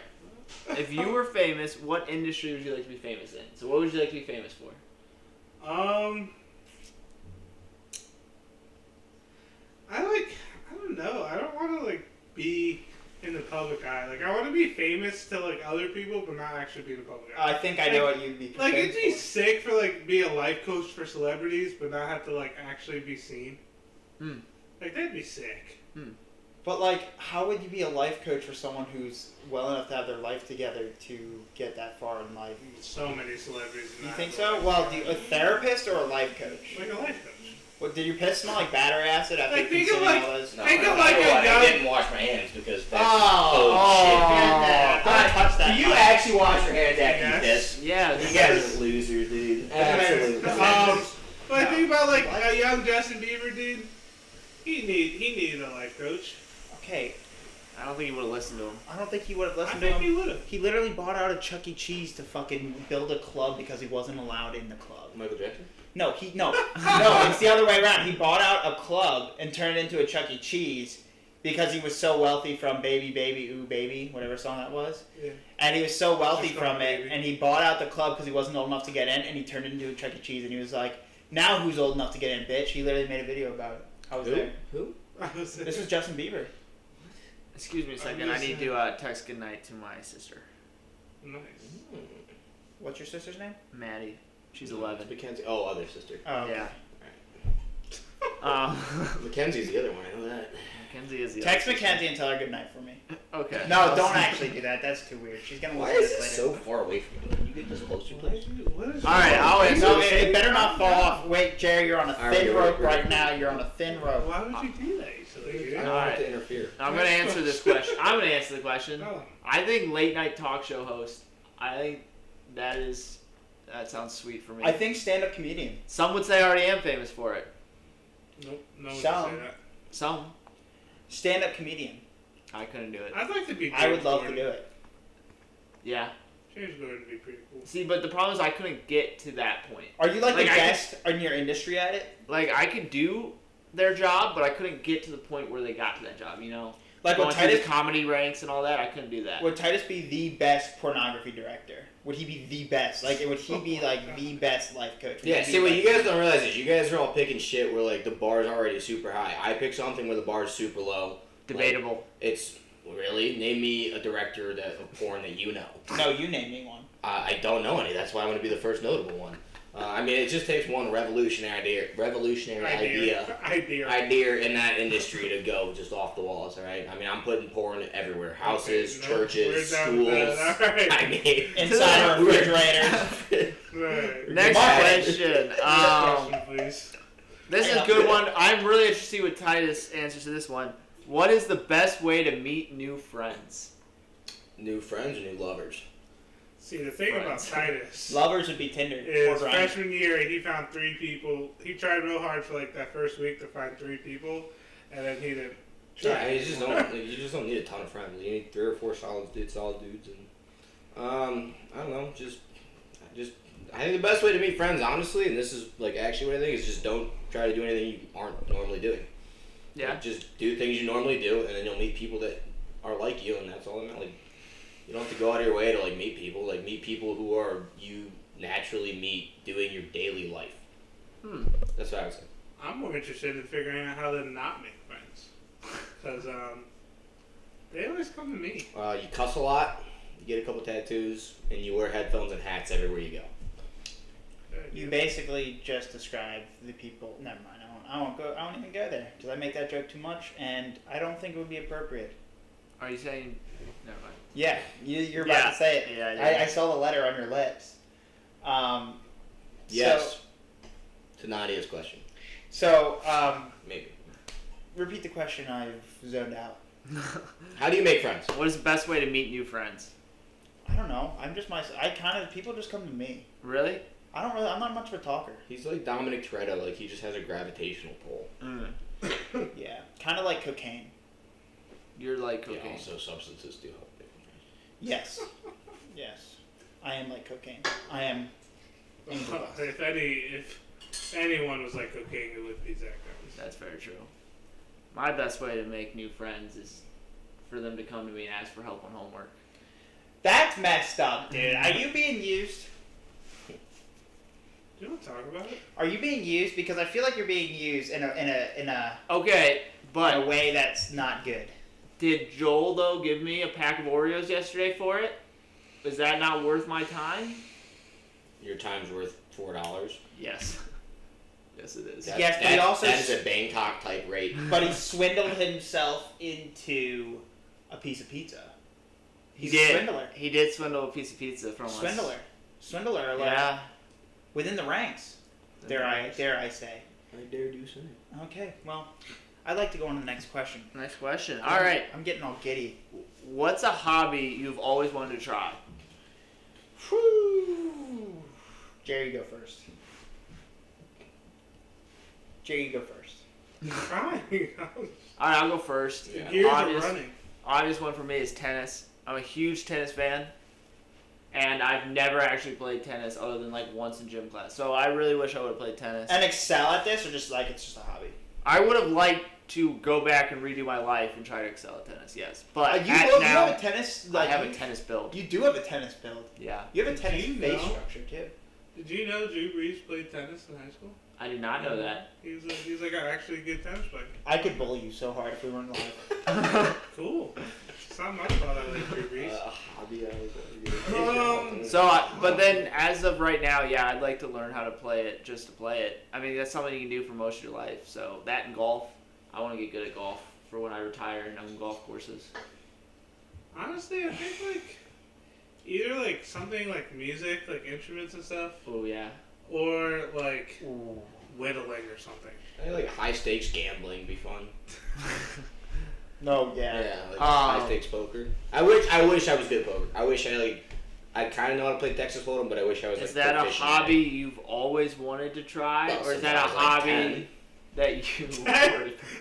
[SPEAKER 1] If you were famous, what industry would you like to be famous in? So, what would you like to be famous for?
[SPEAKER 2] I don't know. I don't want to like be in the public eye. Like I want to be famous to like other people, but not actually be in the public eye.
[SPEAKER 4] I think I know what you'd be.
[SPEAKER 2] Like
[SPEAKER 4] famous
[SPEAKER 2] it'd be
[SPEAKER 4] for.
[SPEAKER 2] sick for like be a life coach for celebrities, but not have to like actually be seen.
[SPEAKER 1] Hmm.
[SPEAKER 2] Like that'd be sick.
[SPEAKER 4] But like, how would you be a life coach for someone who's well enough to have their life together to get that far in life?
[SPEAKER 2] So many celebrities. in
[SPEAKER 4] You
[SPEAKER 2] that
[SPEAKER 4] think
[SPEAKER 2] world.
[SPEAKER 4] so? Well, a therapist or a life coach?
[SPEAKER 2] Like a life coach.
[SPEAKER 4] What, did your piss smell like battery acid after
[SPEAKER 2] Like, think of,
[SPEAKER 4] consuming
[SPEAKER 2] like-
[SPEAKER 4] all those?
[SPEAKER 3] No,
[SPEAKER 2] Think of
[SPEAKER 3] I
[SPEAKER 2] like a young-
[SPEAKER 3] I didn't wash my hands because that's
[SPEAKER 4] Oh,
[SPEAKER 3] shit.
[SPEAKER 4] yeah, don't touch that.
[SPEAKER 3] Do you
[SPEAKER 4] mic.
[SPEAKER 3] actually wash your hands after
[SPEAKER 2] Yes.
[SPEAKER 3] you piss?
[SPEAKER 1] Yeah.
[SPEAKER 3] You guys are losers, dude. Absolutely.
[SPEAKER 2] But I
[SPEAKER 4] No.
[SPEAKER 2] think about like a young Justin Bieber dude. He needed a life coach.
[SPEAKER 4] Okay,
[SPEAKER 1] I don't think you would have listened to him.
[SPEAKER 4] I don't think he would have
[SPEAKER 2] I
[SPEAKER 4] listened to
[SPEAKER 2] think
[SPEAKER 4] him.
[SPEAKER 2] he would have.
[SPEAKER 4] He literally bought out a Chuck E. Cheese to fucking build a club because he wasn't allowed in the club.
[SPEAKER 3] Michael Jackson?
[SPEAKER 4] No, no, it's the other way around. He bought out a club and turned it into a Chuck E. Cheese because he was so wealthy from Baby Baby Ooh Baby, whatever song that was.
[SPEAKER 2] Yeah.
[SPEAKER 4] And he was so wealthy
[SPEAKER 2] Just
[SPEAKER 4] from
[SPEAKER 2] called
[SPEAKER 4] it,
[SPEAKER 2] Baby.
[SPEAKER 4] and he bought out the club because he wasn't old enough to get in, and he turned it into a Chuck E. Cheese, and he was like, now who's old enough to get in, bitch? He literally made a video about it. I was there.
[SPEAKER 3] Who?
[SPEAKER 4] This was Justin Bieber.
[SPEAKER 1] Excuse me a second. I need to text goodnight to my sister,
[SPEAKER 2] Nice.
[SPEAKER 4] What's your sister's name?
[SPEAKER 1] Maddie. She's 11.
[SPEAKER 3] Mackenzie. Oh, other sister.
[SPEAKER 4] Oh, okay.
[SPEAKER 1] Yeah.
[SPEAKER 3] Mackenzie's the other one. I know that.
[SPEAKER 1] Mackenzie is the
[SPEAKER 4] Text
[SPEAKER 1] other
[SPEAKER 4] Mackenzie and tell her good night for me.
[SPEAKER 1] sister. Okay.
[SPEAKER 4] No, don't actually do that. That's too weird. She's gonna
[SPEAKER 3] Why
[SPEAKER 4] listen
[SPEAKER 3] is
[SPEAKER 4] to
[SPEAKER 3] it
[SPEAKER 4] this
[SPEAKER 3] so
[SPEAKER 4] later.
[SPEAKER 3] far away from you? Can you get this closer, please?
[SPEAKER 2] What is
[SPEAKER 1] All right, I'll answer.
[SPEAKER 4] No, it better not fall off. Wait, Jerry, you're on a
[SPEAKER 3] All right,
[SPEAKER 4] thin
[SPEAKER 3] you're
[SPEAKER 4] rope
[SPEAKER 3] right.
[SPEAKER 4] right now. You're on a thin rope.
[SPEAKER 2] Why would you do that? You silly
[SPEAKER 3] I
[SPEAKER 2] kid?
[SPEAKER 3] don't
[SPEAKER 1] Alright.
[SPEAKER 3] want to interfere.
[SPEAKER 1] I'm gonna answer this question. I'm gonna answer the question.
[SPEAKER 2] Oh.
[SPEAKER 1] I think late night talk show host. I think that sounds sweet for me.
[SPEAKER 4] I think stand-up comedian.
[SPEAKER 1] Some would say I already am famous for it.
[SPEAKER 2] Nope, no one
[SPEAKER 4] Some.
[SPEAKER 2] can say that.
[SPEAKER 1] Some.
[SPEAKER 4] Stand-up comedian.
[SPEAKER 1] I couldn't do it.
[SPEAKER 2] I'd like to be.
[SPEAKER 4] I would
[SPEAKER 2] James
[SPEAKER 4] love to
[SPEAKER 2] Gordon.
[SPEAKER 4] do it.
[SPEAKER 1] Yeah.
[SPEAKER 2] James Gordon would be pretty cool.
[SPEAKER 1] See, but the problem is I couldn't get to that point.
[SPEAKER 4] Are you like
[SPEAKER 1] Like,
[SPEAKER 4] a
[SPEAKER 1] I
[SPEAKER 4] guest in your industry at it?
[SPEAKER 1] Like I could do their job, but I couldn't get to the point where they got to that job. You know,
[SPEAKER 4] Like
[SPEAKER 1] going
[SPEAKER 4] would
[SPEAKER 1] through the
[SPEAKER 4] Titus,
[SPEAKER 1] comedy ranks and all that. I couldn't do that.
[SPEAKER 4] would Titus be the best pornography director? Would he be the best? Like, would he be like the best life coach? Would
[SPEAKER 3] Yeah,
[SPEAKER 4] he
[SPEAKER 3] see,
[SPEAKER 4] be,
[SPEAKER 3] what
[SPEAKER 4] like-
[SPEAKER 3] you guys don't realize is you guys are all picking shit where, like, the bar's already super high. I pick something where the bar's super low.
[SPEAKER 1] Debatable.
[SPEAKER 3] Like, it's, really? Name me a director of porn that you know.
[SPEAKER 4] No, you name me one.
[SPEAKER 3] I don't know any. That's why I want to be the first notable one. I mean, it just takes one revolutionary idea in that industry to go just off the walls. All right. I mean, I'm putting porn everywhere: houses, churches, schools.
[SPEAKER 2] Right.
[SPEAKER 3] I mean,
[SPEAKER 4] Inside a refrigerator.
[SPEAKER 2] Right.
[SPEAKER 1] Next question.
[SPEAKER 2] Question, please.
[SPEAKER 1] This is a good one. I'm really interested to see what Titus answers to this one. What is the best way to meet new friends?
[SPEAKER 3] New friends or new lovers?
[SPEAKER 2] See, the thing about Titus
[SPEAKER 4] Lovers would be Tinder.
[SPEAKER 2] is
[SPEAKER 4] or Grindr.
[SPEAKER 2] freshman year he found 3 people. He tried real hard for like that first week to find 3 people, and then he didn't.
[SPEAKER 3] Yeah, I mean, you just don't need a ton of friends. You need 3 or 4 solid dudes, and I don't know, just I think the best way to meet friends, honestly, and this is like actually what I think, is just don't try to do anything you aren't normally doing.
[SPEAKER 1] Yeah.
[SPEAKER 3] Like, just do things you normally do, and then you'll meet people that are like you, and that's all that matters. Like, you don't have to go out of your way to like meet people. Like, meet people who are you naturally meet doing your daily life. That's what I would say.
[SPEAKER 2] I'm more interested in figuring out how to not make friends, because they always come to me.
[SPEAKER 3] You cuss a lot, you get a couple tattoos, and you wear headphones and hats everywhere you go.
[SPEAKER 4] You basically just described the people. Never mind. I won't go. I won't even go there because I make that joke too much, and I don't think it would be appropriate.
[SPEAKER 1] Are you saying? Never mind.
[SPEAKER 4] Yeah, you're about to say it.
[SPEAKER 1] Yeah.
[SPEAKER 4] I saw the letter on your lips.
[SPEAKER 3] Yes. To Nadia's question.
[SPEAKER 4] So,
[SPEAKER 3] Maybe.
[SPEAKER 4] repeat the question. I've zoned out.
[SPEAKER 3] How do you make friends?
[SPEAKER 1] What is the best way to meet new friends?
[SPEAKER 4] I don't know. I'm just myself. People just come to me.
[SPEAKER 1] Really?
[SPEAKER 4] I'm not much of a talker.
[SPEAKER 3] He's like Dominic Toretto, like he just has a gravitational pull.
[SPEAKER 4] Yeah, kind of like cocaine.
[SPEAKER 1] You're like
[SPEAKER 3] Yeah,
[SPEAKER 1] cocaine.
[SPEAKER 3] also substances do help.
[SPEAKER 4] Yes, yes. I am like cocaine. I am. Angel dust.
[SPEAKER 2] If anyone was like cocaine, it would be Zach Guntz.
[SPEAKER 1] That's very true. My best way to make new friends is for them to come to me and ask for help on homework.
[SPEAKER 4] That's messed up, dude. Are you being used?
[SPEAKER 2] Do you want to talk about it?
[SPEAKER 4] Are you being used? Because I feel like you're being used in a
[SPEAKER 1] Okay, but
[SPEAKER 4] way that's not good.
[SPEAKER 1] did Joel though give me a pack of Oreos yesterday for it? Is that not worth my time?
[SPEAKER 3] Your time's worth $4.
[SPEAKER 1] Yes. Yes, it is.
[SPEAKER 4] Yes, but he also
[SPEAKER 3] that is a Bangkok type rate.
[SPEAKER 4] But he swindled himself into a piece of pizza. He's
[SPEAKER 1] He did.
[SPEAKER 4] a swindler.
[SPEAKER 1] He did swindle a piece of pizza from us.
[SPEAKER 4] Swindler, like
[SPEAKER 1] Yeah.
[SPEAKER 4] within the ranks. Dare I say?
[SPEAKER 3] I dare do so.
[SPEAKER 4] Okay, well, I'd like to go on to the next question.
[SPEAKER 1] Next question. All right.
[SPEAKER 4] I'm getting all giddy.
[SPEAKER 1] What's a hobby you've always wanted to try?
[SPEAKER 4] Whew. Jerry, you go first. Jerry, you go first.
[SPEAKER 2] Fine.
[SPEAKER 1] All right, I'll go first.
[SPEAKER 2] The gears are
[SPEAKER 1] Obvious-
[SPEAKER 2] running.
[SPEAKER 1] Obvious one for me is tennis. I'm a huge tennis fan, and I've never actually played tennis other than like once in gym class. So I really wish I would have played tennis.
[SPEAKER 4] And excel at this, or just like it's just a hobby?
[SPEAKER 1] I would have liked to go back and redo my life and try to excel at tennis. Yes, but
[SPEAKER 4] you
[SPEAKER 1] now
[SPEAKER 4] have a tennis.
[SPEAKER 1] I have a tennis build.
[SPEAKER 4] You do have a tennis build.
[SPEAKER 1] Yeah,
[SPEAKER 4] You have a tennis
[SPEAKER 2] Do you
[SPEAKER 4] face
[SPEAKER 2] know?
[SPEAKER 4] structure too.
[SPEAKER 2] Did you know Drew Brees played tennis in high school?
[SPEAKER 1] I did not know that.
[SPEAKER 2] He's like an actually good tennis player.
[SPEAKER 4] I could bully you so hard if we weren't live.
[SPEAKER 2] Cool. It's not my fault I like Drew Brees.
[SPEAKER 3] Hobby
[SPEAKER 1] But then as of right now, yeah, I'd like to learn how to play it just to play it. I mean, that's something you can do for most of your life. So that and golf, I want to get good at golf for when I retire and own golf courses.
[SPEAKER 2] Honestly, I think like either like something like music, like instruments and stuff,
[SPEAKER 1] Oh yeah.
[SPEAKER 2] or like whittling or something.
[SPEAKER 3] I think like high stakes gambling would be fun.
[SPEAKER 4] No, yeah.
[SPEAKER 3] Yeah, like high stakes poker. I wish I was good at poker. I wish I kind of know how to play Texas Hold'em, but I wish I was.
[SPEAKER 1] Is
[SPEAKER 3] like,
[SPEAKER 1] that a
[SPEAKER 3] proficient in
[SPEAKER 1] hobby
[SPEAKER 3] it.
[SPEAKER 1] you've always wanted to try,
[SPEAKER 3] Well,
[SPEAKER 1] or is
[SPEAKER 3] since
[SPEAKER 1] that
[SPEAKER 3] I
[SPEAKER 1] a
[SPEAKER 3] was, like,
[SPEAKER 1] hobby
[SPEAKER 3] 10.
[SPEAKER 1] that you?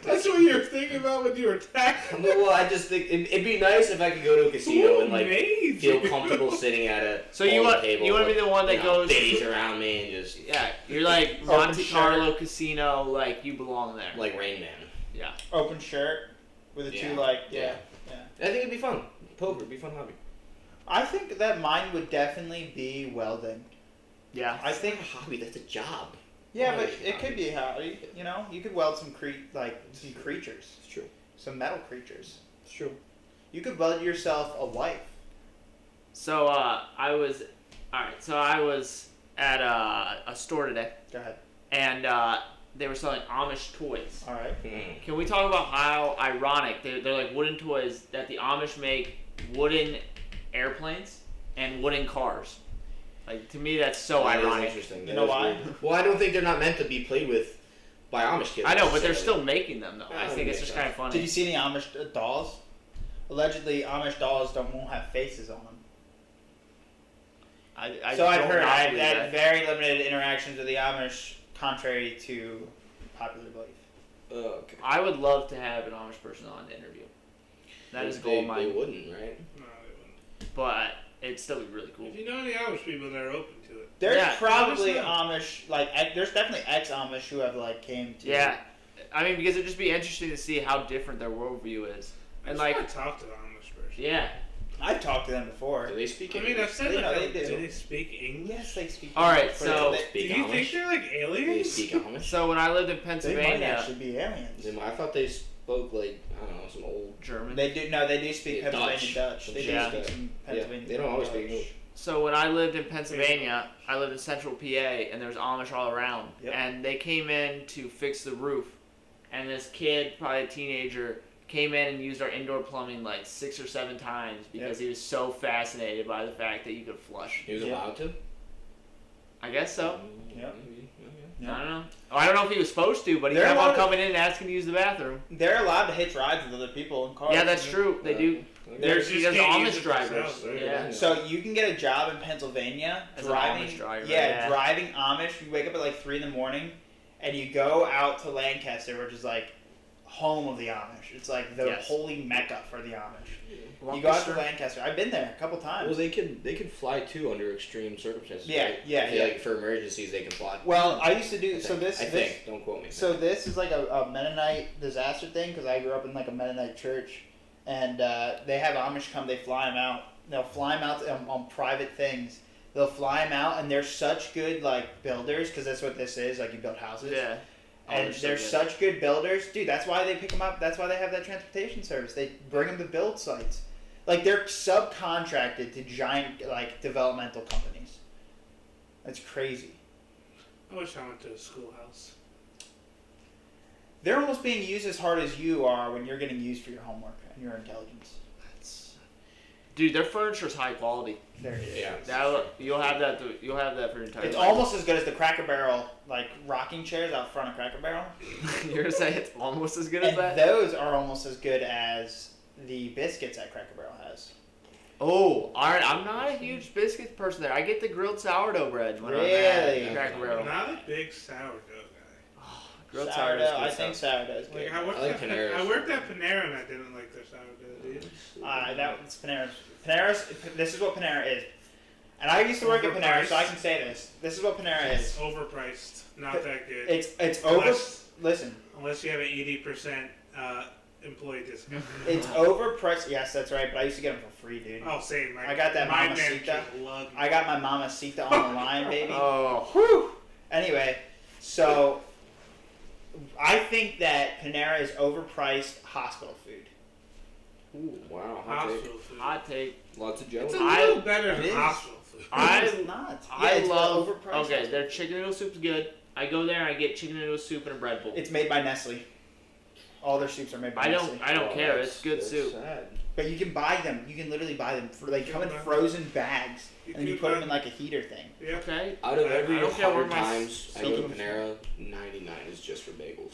[SPEAKER 2] That's what you were thinking about when you were attacking.
[SPEAKER 3] Well, I just think it'd be nice if I could go to a casino and like
[SPEAKER 2] made
[SPEAKER 3] feel
[SPEAKER 2] you?
[SPEAKER 3] comfortable sitting at a
[SPEAKER 1] So you want
[SPEAKER 3] table
[SPEAKER 1] you want to be the one that goes?
[SPEAKER 3] biddies around me and just
[SPEAKER 1] Yeah, you're like
[SPEAKER 4] Open
[SPEAKER 1] Monte
[SPEAKER 4] shirt.
[SPEAKER 1] Carlo Casino, like you belong there.
[SPEAKER 3] like Rain Man.
[SPEAKER 1] Yeah.
[SPEAKER 4] Open shirt with the two
[SPEAKER 3] Yeah.
[SPEAKER 4] like
[SPEAKER 3] Yeah. I think it'd be fun. Poker would be a fun hobby.
[SPEAKER 4] I think that mine would definitely be welding.
[SPEAKER 1] Yeah.
[SPEAKER 4] I think.
[SPEAKER 3] That's not a hobby. That's a job.
[SPEAKER 4] Yeah, but
[SPEAKER 3] Hobby.
[SPEAKER 4] it could be how you know you could weld some some creatures,
[SPEAKER 3] It's true.
[SPEAKER 4] some metal creatures.
[SPEAKER 3] It's true.
[SPEAKER 4] You could weld yourself a wife.
[SPEAKER 1] So I was at a store today,
[SPEAKER 4] Go ahead.
[SPEAKER 1] and they were selling Amish toys.
[SPEAKER 4] All right.
[SPEAKER 1] Can we talk about how ironic they're like wooden toys that the Amish make wooden airplanes and wooden cars? Like, to me, that's so
[SPEAKER 3] That is
[SPEAKER 1] ironic.
[SPEAKER 3] interesting.
[SPEAKER 4] You know why?
[SPEAKER 3] Weird. Well, I don't think they're not meant to be played with by Amish kids.
[SPEAKER 1] I know, but they're
[SPEAKER 3] necessarily.
[SPEAKER 1] still making them though. I think it's just kind of funny.
[SPEAKER 4] Did you see any Amish dolls? Allegedly, Amish dolls won't have faces on them. So I've
[SPEAKER 1] don't
[SPEAKER 4] heard.
[SPEAKER 1] not
[SPEAKER 4] I've
[SPEAKER 1] believe
[SPEAKER 4] had
[SPEAKER 1] that.
[SPEAKER 4] very limited interactions with the Amish, contrary to popular belief.
[SPEAKER 3] Okay.
[SPEAKER 1] I would love to have an Amish person on the interview. That is a goal of
[SPEAKER 3] They
[SPEAKER 1] mine.
[SPEAKER 3] wouldn't, right?
[SPEAKER 2] No, they wouldn't.
[SPEAKER 1] But it'd still be really cool.
[SPEAKER 2] If you know any Irish people that are open to it.
[SPEAKER 4] There's
[SPEAKER 1] Yeah,
[SPEAKER 4] probably
[SPEAKER 2] let us know.
[SPEAKER 4] Amish, like there's definitely ex-Amish who have like came to.
[SPEAKER 1] Yeah, I mean, because it'd just be interesting to see how different their worldview is.
[SPEAKER 2] I
[SPEAKER 1] And
[SPEAKER 2] just
[SPEAKER 1] like,
[SPEAKER 2] want to talk to the Amish person.
[SPEAKER 1] yeah.
[SPEAKER 4] I've talked to them before.
[SPEAKER 3] Do they speak
[SPEAKER 2] I mean,
[SPEAKER 3] English?
[SPEAKER 2] I've said
[SPEAKER 4] They-
[SPEAKER 2] that.
[SPEAKER 4] no, they do.
[SPEAKER 2] Do they speak English?
[SPEAKER 4] Yes, they speak.
[SPEAKER 1] All right,
[SPEAKER 4] English, but
[SPEAKER 1] so-
[SPEAKER 4] they,
[SPEAKER 2] Do
[SPEAKER 3] Speak
[SPEAKER 2] you
[SPEAKER 3] Amish?
[SPEAKER 2] think they're like
[SPEAKER 3] Do they
[SPEAKER 2] aliens?
[SPEAKER 3] speak Amish?
[SPEAKER 1] So when I lived in
[SPEAKER 4] they might
[SPEAKER 1] Pennsylvania,
[SPEAKER 4] actually be aliens.
[SPEAKER 3] I thought they spoke like, I don't know, some old.
[SPEAKER 1] German.
[SPEAKER 4] They do. No, they do speak
[SPEAKER 3] Yeah,
[SPEAKER 4] Pennsylvania Dutch. They do
[SPEAKER 1] Yeah.
[SPEAKER 4] speak some Pennsylvania.
[SPEAKER 3] they don't always speak
[SPEAKER 4] Dutch.
[SPEAKER 3] English.
[SPEAKER 1] So when I lived in Pennsylvania, I lived in central PA, and there was Amish all around.
[SPEAKER 4] Yep.
[SPEAKER 1] And they came in to fix the roof, and this kid, probably a teenager, came in and used our indoor plumbing like 6 or 7 times because he was so fascinated by the fact that you could flush.
[SPEAKER 3] He was
[SPEAKER 4] Yeah.
[SPEAKER 3] allowed to?
[SPEAKER 1] I guess so.
[SPEAKER 4] Yep.
[SPEAKER 3] Maybe.
[SPEAKER 4] Yeah.
[SPEAKER 1] I don't know. Oh, I don't know if he was supposed to, but he
[SPEAKER 4] There
[SPEAKER 1] kept
[SPEAKER 4] are a
[SPEAKER 1] on
[SPEAKER 4] lot of-
[SPEAKER 1] coming in and asking to use the bathroom.
[SPEAKER 4] They're allowed to hitch rides with other people in cars.
[SPEAKER 1] Yeah, that's true. They do.
[SPEAKER 3] Okay.
[SPEAKER 1] There's
[SPEAKER 2] They just
[SPEAKER 1] there's
[SPEAKER 2] can't use
[SPEAKER 1] Amish
[SPEAKER 2] it
[SPEAKER 1] drivers.
[SPEAKER 2] themselves, right?
[SPEAKER 1] Yeah.
[SPEAKER 4] So you can get a job in Pennsylvania
[SPEAKER 1] As an
[SPEAKER 4] driving.
[SPEAKER 1] Amish driver,
[SPEAKER 4] yeah,
[SPEAKER 1] yeah.
[SPEAKER 4] driving Amish. You wake up at like 3 in the morning, and you go out to Lancaster, which is like home of the Amish. It's like the
[SPEAKER 1] Yes.
[SPEAKER 4] holy mecca for the Amish. You go out to
[SPEAKER 1] Lancaster.
[SPEAKER 4] Lancaster. I've been there a couple times.
[SPEAKER 3] Well, they could fly too under extreme circumstances.
[SPEAKER 4] Yeah,
[SPEAKER 3] right?
[SPEAKER 4] yeah,
[SPEAKER 3] I feel
[SPEAKER 4] yeah.
[SPEAKER 3] like for emergencies they can fly.
[SPEAKER 4] Well, I used to do
[SPEAKER 3] I
[SPEAKER 4] so.
[SPEAKER 3] think. I
[SPEAKER 4] This
[SPEAKER 3] think. Don't quote me.
[SPEAKER 4] So this is like a Mennonite disaster thing because I grew up in like a Mennonite church, and they have Amish come. They fly them out. They'll fly them out on private things. They'll fly them out, and they're such good like builders because that's what this is. Like you build houses.
[SPEAKER 1] Yeah.
[SPEAKER 4] And
[SPEAKER 1] Amish so
[SPEAKER 4] they're
[SPEAKER 1] good.
[SPEAKER 4] such good builders, dude. That's why they pick them up. That's why they have that transportation service. They bring them to build sites. Like they're subcontracted to giant like developmental companies. That's crazy.
[SPEAKER 2] I wish I went to a schoolhouse.
[SPEAKER 4] They're almost being used as hard as you are when you're getting used for your homework and your intelligence.
[SPEAKER 1] Dude, their furniture's high quality.
[SPEAKER 4] There it is.
[SPEAKER 3] Yeah.
[SPEAKER 1] You'll have that. You'll have that for your entire
[SPEAKER 4] It's
[SPEAKER 1] life.
[SPEAKER 4] almost as good as the Cracker Barrel, like rocking chairs out front of Cracker Barrel.
[SPEAKER 1] You're gonna say it's almost as good as
[SPEAKER 4] And
[SPEAKER 1] that?
[SPEAKER 4] those are almost as good as the biscuits that Cracker Barrel has.
[SPEAKER 1] Oh, alright. I'm not a huge biscuit person there. I get the grilled sourdough bread when I'm
[SPEAKER 4] Really?
[SPEAKER 1] at Cracker
[SPEAKER 2] I'm
[SPEAKER 1] Barrel.
[SPEAKER 2] not a big sourdough guy.
[SPEAKER 1] Grilled
[SPEAKER 4] Sourdough,
[SPEAKER 1] sourdough's
[SPEAKER 4] I
[SPEAKER 1] good
[SPEAKER 4] think
[SPEAKER 1] stuff.
[SPEAKER 4] sourdough's good.
[SPEAKER 2] Like I worked,
[SPEAKER 3] I like
[SPEAKER 2] at,
[SPEAKER 3] Panera's.
[SPEAKER 2] I worked at Panera and I didn't like their sourdough either.
[SPEAKER 4] That's Panera's. Panera's. This is what Panera is. And I used to work at Panera, so I can say this. This is what Panera
[SPEAKER 2] It's
[SPEAKER 4] is.
[SPEAKER 2] overpriced. Not that good.
[SPEAKER 4] It's over.
[SPEAKER 2] Unless-
[SPEAKER 4] Listen,
[SPEAKER 2] Unless you have an 80% employee discount.
[SPEAKER 4] it's overpriced. Yes, that's right. But I used to get them for free, dude.
[SPEAKER 2] Oh, same.
[SPEAKER 4] I got that
[SPEAKER 2] my
[SPEAKER 4] Mamacita.
[SPEAKER 2] manager loved me.
[SPEAKER 4] I got my Mamacita on the line, baby.
[SPEAKER 1] Oh.
[SPEAKER 4] Whew. Anyway, so I think that Panera is overpriced hospital food.
[SPEAKER 3] Ooh, wow. Hot take.
[SPEAKER 2] Hospital food.
[SPEAKER 1] Hot take.
[SPEAKER 3] Lots of
[SPEAKER 2] It's
[SPEAKER 3] jello.
[SPEAKER 2] a little better
[SPEAKER 4] It
[SPEAKER 2] than
[SPEAKER 4] is.
[SPEAKER 2] hospital food.
[SPEAKER 4] It's not. Yeah, it's
[SPEAKER 1] love.
[SPEAKER 4] overpriced.
[SPEAKER 1] Okay, their chicken noodle soup's good. I go there and I get chicken noodle soup and a bread bowl.
[SPEAKER 4] It's made by Nestle. All their soups are made by
[SPEAKER 1] I
[SPEAKER 4] Nestle.
[SPEAKER 1] don't care.
[SPEAKER 3] that's-
[SPEAKER 1] It's good
[SPEAKER 3] that's
[SPEAKER 1] soup.
[SPEAKER 3] Sad.
[SPEAKER 4] But you can buy them. You can literally buy them. They come in frozen bags, and then you put them in like a heater thing.
[SPEAKER 2] Yeah.
[SPEAKER 1] Okay.
[SPEAKER 3] Out of
[SPEAKER 2] I
[SPEAKER 3] every
[SPEAKER 1] don't care where
[SPEAKER 3] 100
[SPEAKER 1] my
[SPEAKER 3] times I go to
[SPEAKER 4] silky-
[SPEAKER 3] Panera, 99 is just for bagels.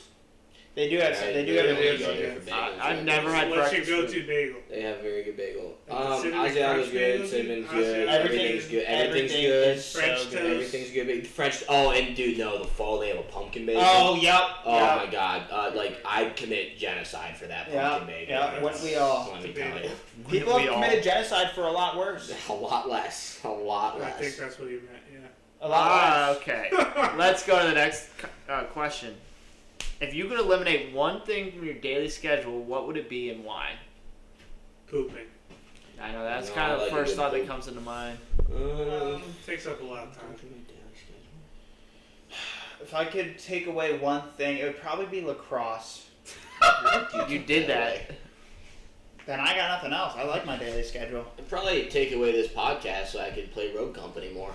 [SPEAKER 4] They do have. They do have.
[SPEAKER 3] really
[SPEAKER 4] a
[SPEAKER 3] go
[SPEAKER 2] bagels,
[SPEAKER 3] there
[SPEAKER 2] yeah.
[SPEAKER 3] for bagels.
[SPEAKER 1] I've never had
[SPEAKER 2] What's your
[SPEAKER 1] breakfast
[SPEAKER 2] go-to
[SPEAKER 1] food.
[SPEAKER 2] bagel?
[SPEAKER 3] They have very good bagel.
[SPEAKER 2] Like the cinnamon
[SPEAKER 3] Asiato's
[SPEAKER 2] crunch
[SPEAKER 3] good,
[SPEAKER 2] bagels?
[SPEAKER 3] cinnamon's
[SPEAKER 2] Asiato-
[SPEAKER 3] good, everything's good. Everything's
[SPEAKER 4] Everything
[SPEAKER 3] good.
[SPEAKER 4] is so
[SPEAKER 2] French
[SPEAKER 4] good.
[SPEAKER 2] toast.
[SPEAKER 3] Everything's good. French. Oh, and dude, no, the fall they have a pumpkin bagel.
[SPEAKER 4] Oh, yep.
[SPEAKER 3] Oh
[SPEAKER 4] yep.
[SPEAKER 3] my god! Like I'd commit genocide for that
[SPEAKER 4] Yeah,
[SPEAKER 3] pumpkin bagel.
[SPEAKER 4] yeah. Wouldn't we all?
[SPEAKER 3] Let me tell you,
[SPEAKER 4] People
[SPEAKER 1] We
[SPEAKER 4] have
[SPEAKER 1] all-
[SPEAKER 4] committed genocide for a lot worse.
[SPEAKER 3] a lot less. A lot
[SPEAKER 2] I think
[SPEAKER 3] less.
[SPEAKER 2] that's what you meant, yeah.
[SPEAKER 4] A lot less.
[SPEAKER 1] Okay. Let's go to the next question. If you could eliminate one thing from your daily schedule, what would it be and why?
[SPEAKER 2] Pooping.
[SPEAKER 1] I know that's
[SPEAKER 3] No,
[SPEAKER 1] kind
[SPEAKER 3] I
[SPEAKER 1] of the
[SPEAKER 3] like a
[SPEAKER 1] first
[SPEAKER 3] good
[SPEAKER 1] thought that
[SPEAKER 3] poop.
[SPEAKER 1] comes into mind.
[SPEAKER 2] Takes up a lot of time.
[SPEAKER 4] If I could take away one thing, it would probably be lacrosse.
[SPEAKER 1] You did that.
[SPEAKER 4] then I got nothing else. I like my daily schedule.
[SPEAKER 3] I'd probably take away this podcast so I could play Road Company more.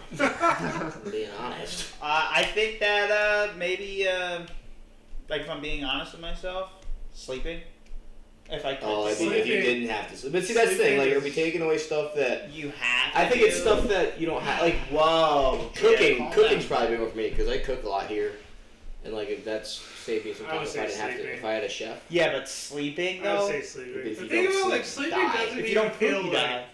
[SPEAKER 3] Being honest.
[SPEAKER 4] I think that maybe, like if I'm being honest with myself, sleeping. If I could
[SPEAKER 3] Oh, if
[SPEAKER 4] sleep,
[SPEAKER 3] you didn't have to sleep. But see, that's the thing. Like, are we taking away stuff that...
[SPEAKER 4] you have to
[SPEAKER 3] I think it's stuff that you don't have... Like,
[SPEAKER 4] Whoa.
[SPEAKER 3] cooking.
[SPEAKER 4] calm
[SPEAKER 3] Cooking's
[SPEAKER 4] down.
[SPEAKER 3] probably big one for me, because I cook a lot here. And, like, if that's saved me some
[SPEAKER 2] I
[SPEAKER 3] time
[SPEAKER 2] would
[SPEAKER 3] if I
[SPEAKER 2] say
[SPEAKER 3] didn't have to...
[SPEAKER 2] sleeping.
[SPEAKER 3] If I had a chef.
[SPEAKER 4] Yeah, but sleeping
[SPEAKER 2] I would
[SPEAKER 4] though,
[SPEAKER 2] say sleeping.
[SPEAKER 3] If
[SPEAKER 2] The
[SPEAKER 3] you
[SPEAKER 2] thing
[SPEAKER 3] don't
[SPEAKER 2] about like
[SPEAKER 3] sleep,
[SPEAKER 2] sleeping
[SPEAKER 3] die.
[SPEAKER 2] doesn't
[SPEAKER 4] if you
[SPEAKER 2] even
[SPEAKER 4] don't
[SPEAKER 2] feel
[SPEAKER 4] poop, you
[SPEAKER 2] like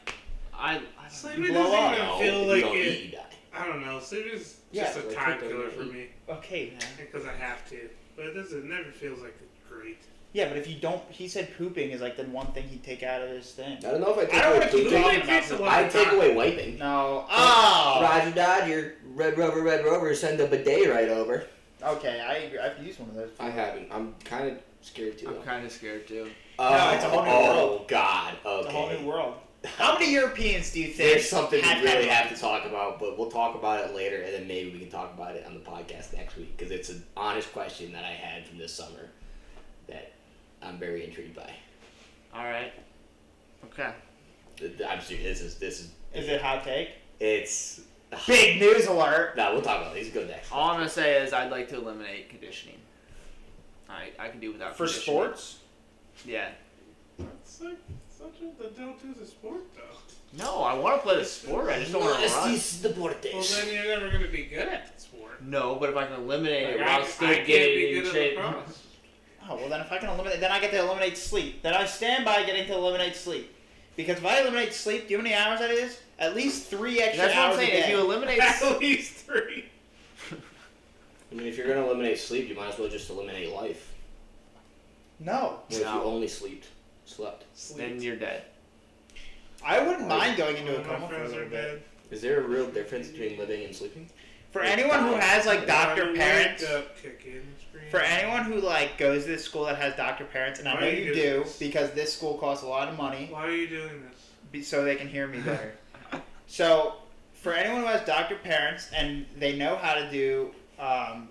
[SPEAKER 4] die.
[SPEAKER 2] sleeping
[SPEAKER 4] blow
[SPEAKER 2] doesn't
[SPEAKER 4] up.
[SPEAKER 2] even
[SPEAKER 3] No,
[SPEAKER 2] feel
[SPEAKER 3] if
[SPEAKER 2] like
[SPEAKER 3] you don't
[SPEAKER 2] it.
[SPEAKER 3] eat, you die.
[SPEAKER 2] I don't know. Sleeping is
[SPEAKER 3] Yeah,
[SPEAKER 2] just a
[SPEAKER 3] like
[SPEAKER 2] time
[SPEAKER 3] cook
[SPEAKER 2] killer
[SPEAKER 3] doesn't
[SPEAKER 2] for
[SPEAKER 3] eat.
[SPEAKER 2] me
[SPEAKER 4] Okay, man.
[SPEAKER 2] because I have to. But it never feels like it's great.
[SPEAKER 4] Yeah, but if you don't, he said pooping is like the one thing he'd take out of his thing.
[SPEAKER 3] I don't know if I take
[SPEAKER 4] I don't
[SPEAKER 3] away
[SPEAKER 4] wanna keep
[SPEAKER 3] pooping.
[SPEAKER 4] talking
[SPEAKER 2] It takes a
[SPEAKER 4] about
[SPEAKER 2] lot
[SPEAKER 3] I'd
[SPEAKER 2] of
[SPEAKER 3] take
[SPEAKER 2] time.
[SPEAKER 3] away wiping.
[SPEAKER 4] No. Oh.
[SPEAKER 3] Roger Dodger, Red Rover, send a bidet right over.
[SPEAKER 4] Okay, I agree. I've used one of those.
[SPEAKER 3] I haven't. I'm kind of scared too.
[SPEAKER 1] I'm kind of scared too.
[SPEAKER 3] Oh,
[SPEAKER 4] it's a whole new
[SPEAKER 3] oh
[SPEAKER 4] world.
[SPEAKER 3] God.
[SPEAKER 4] It's a whole new
[SPEAKER 3] Okay.
[SPEAKER 4] world. How many Europeans do you think
[SPEAKER 3] There's something we
[SPEAKER 4] have
[SPEAKER 3] really
[SPEAKER 4] had
[SPEAKER 3] have to talk about, but we'll talk about it later, and then maybe we can talk about it on the podcast next week because it's an honest question that I had from this summer that I'm very intrigued by.
[SPEAKER 1] All right. Okay.
[SPEAKER 3] I'm serious. This is.
[SPEAKER 4] Is it hot take?
[SPEAKER 3] It's.
[SPEAKER 4] Big news alert.
[SPEAKER 3] No, we'll talk about it. These go next.
[SPEAKER 1] All I'm gonna say is I'd like to eliminate conditioning. I can do without
[SPEAKER 4] For
[SPEAKER 1] conditioning.
[SPEAKER 4] sports?
[SPEAKER 1] Yeah.
[SPEAKER 2] That's like such a don't do the sport though.
[SPEAKER 1] No, I want to play the sport. I just don't want to run.
[SPEAKER 2] Well, then you're never gonna be good at the sport.
[SPEAKER 1] No, but if I can eliminate it
[SPEAKER 2] Like,
[SPEAKER 1] while
[SPEAKER 2] I
[SPEAKER 1] still
[SPEAKER 2] can't be
[SPEAKER 1] getting in
[SPEAKER 2] good
[SPEAKER 1] shape.
[SPEAKER 2] at lacrosse.
[SPEAKER 4] Oh, well then if I can eliminate, then I get to eliminate sleep. Then I stand by getting to eliminate sleep. Because if I eliminate sleep, do you know how many hours that is? At least 3 extra
[SPEAKER 1] That's what I'm
[SPEAKER 4] hours a
[SPEAKER 1] saying.
[SPEAKER 4] day.
[SPEAKER 1] If you eliminate,
[SPEAKER 2] At least 3.
[SPEAKER 3] I mean, if you're gonna eliminate sleep, you might as well just eliminate life.
[SPEAKER 4] No.
[SPEAKER 3] What if
[SPEAKER 1] No.
[SPEAKER 3] you only slept?
[SPEAKER 1] then you're dead.
[SPEAKER 4] I wouldn't mind going into a
[SPEAKER 2] All my
[SPEAKER 4] coma for a
[SPEAKER 2] friends
[SPEAKER 4] little
[SPEAKER 2] are
[SPEAKER 4] bit.
[SPEAKER 2] dead.
[SPEAKER 3] Is there a real difference between living and sleeping?
[SPEAKER 4] For anyone who has like doctor
[SPEAKER 2] Wake
[SPEAKER 4] parents,
[SPEAKER 2] up, kick in, scream.
[SPEAKER 4] for anyone who like goes to this school that has doctor parents, and I
[SPEAKER 2] Why
[SPEAKER 4] know
[SPEAKER 2] are you
[SPEAKER 4] you
[SPEAKER 2] doing
[SPEAKER 4] do
[SPEAKER 2] this?
[SPEAKER 4] because this school costs a lot of money,
[SPEAKER 2] Why are you doing this?
[SPEAKER 4] so they can hear me better. So, for anyone who has doctor parents and they know how to do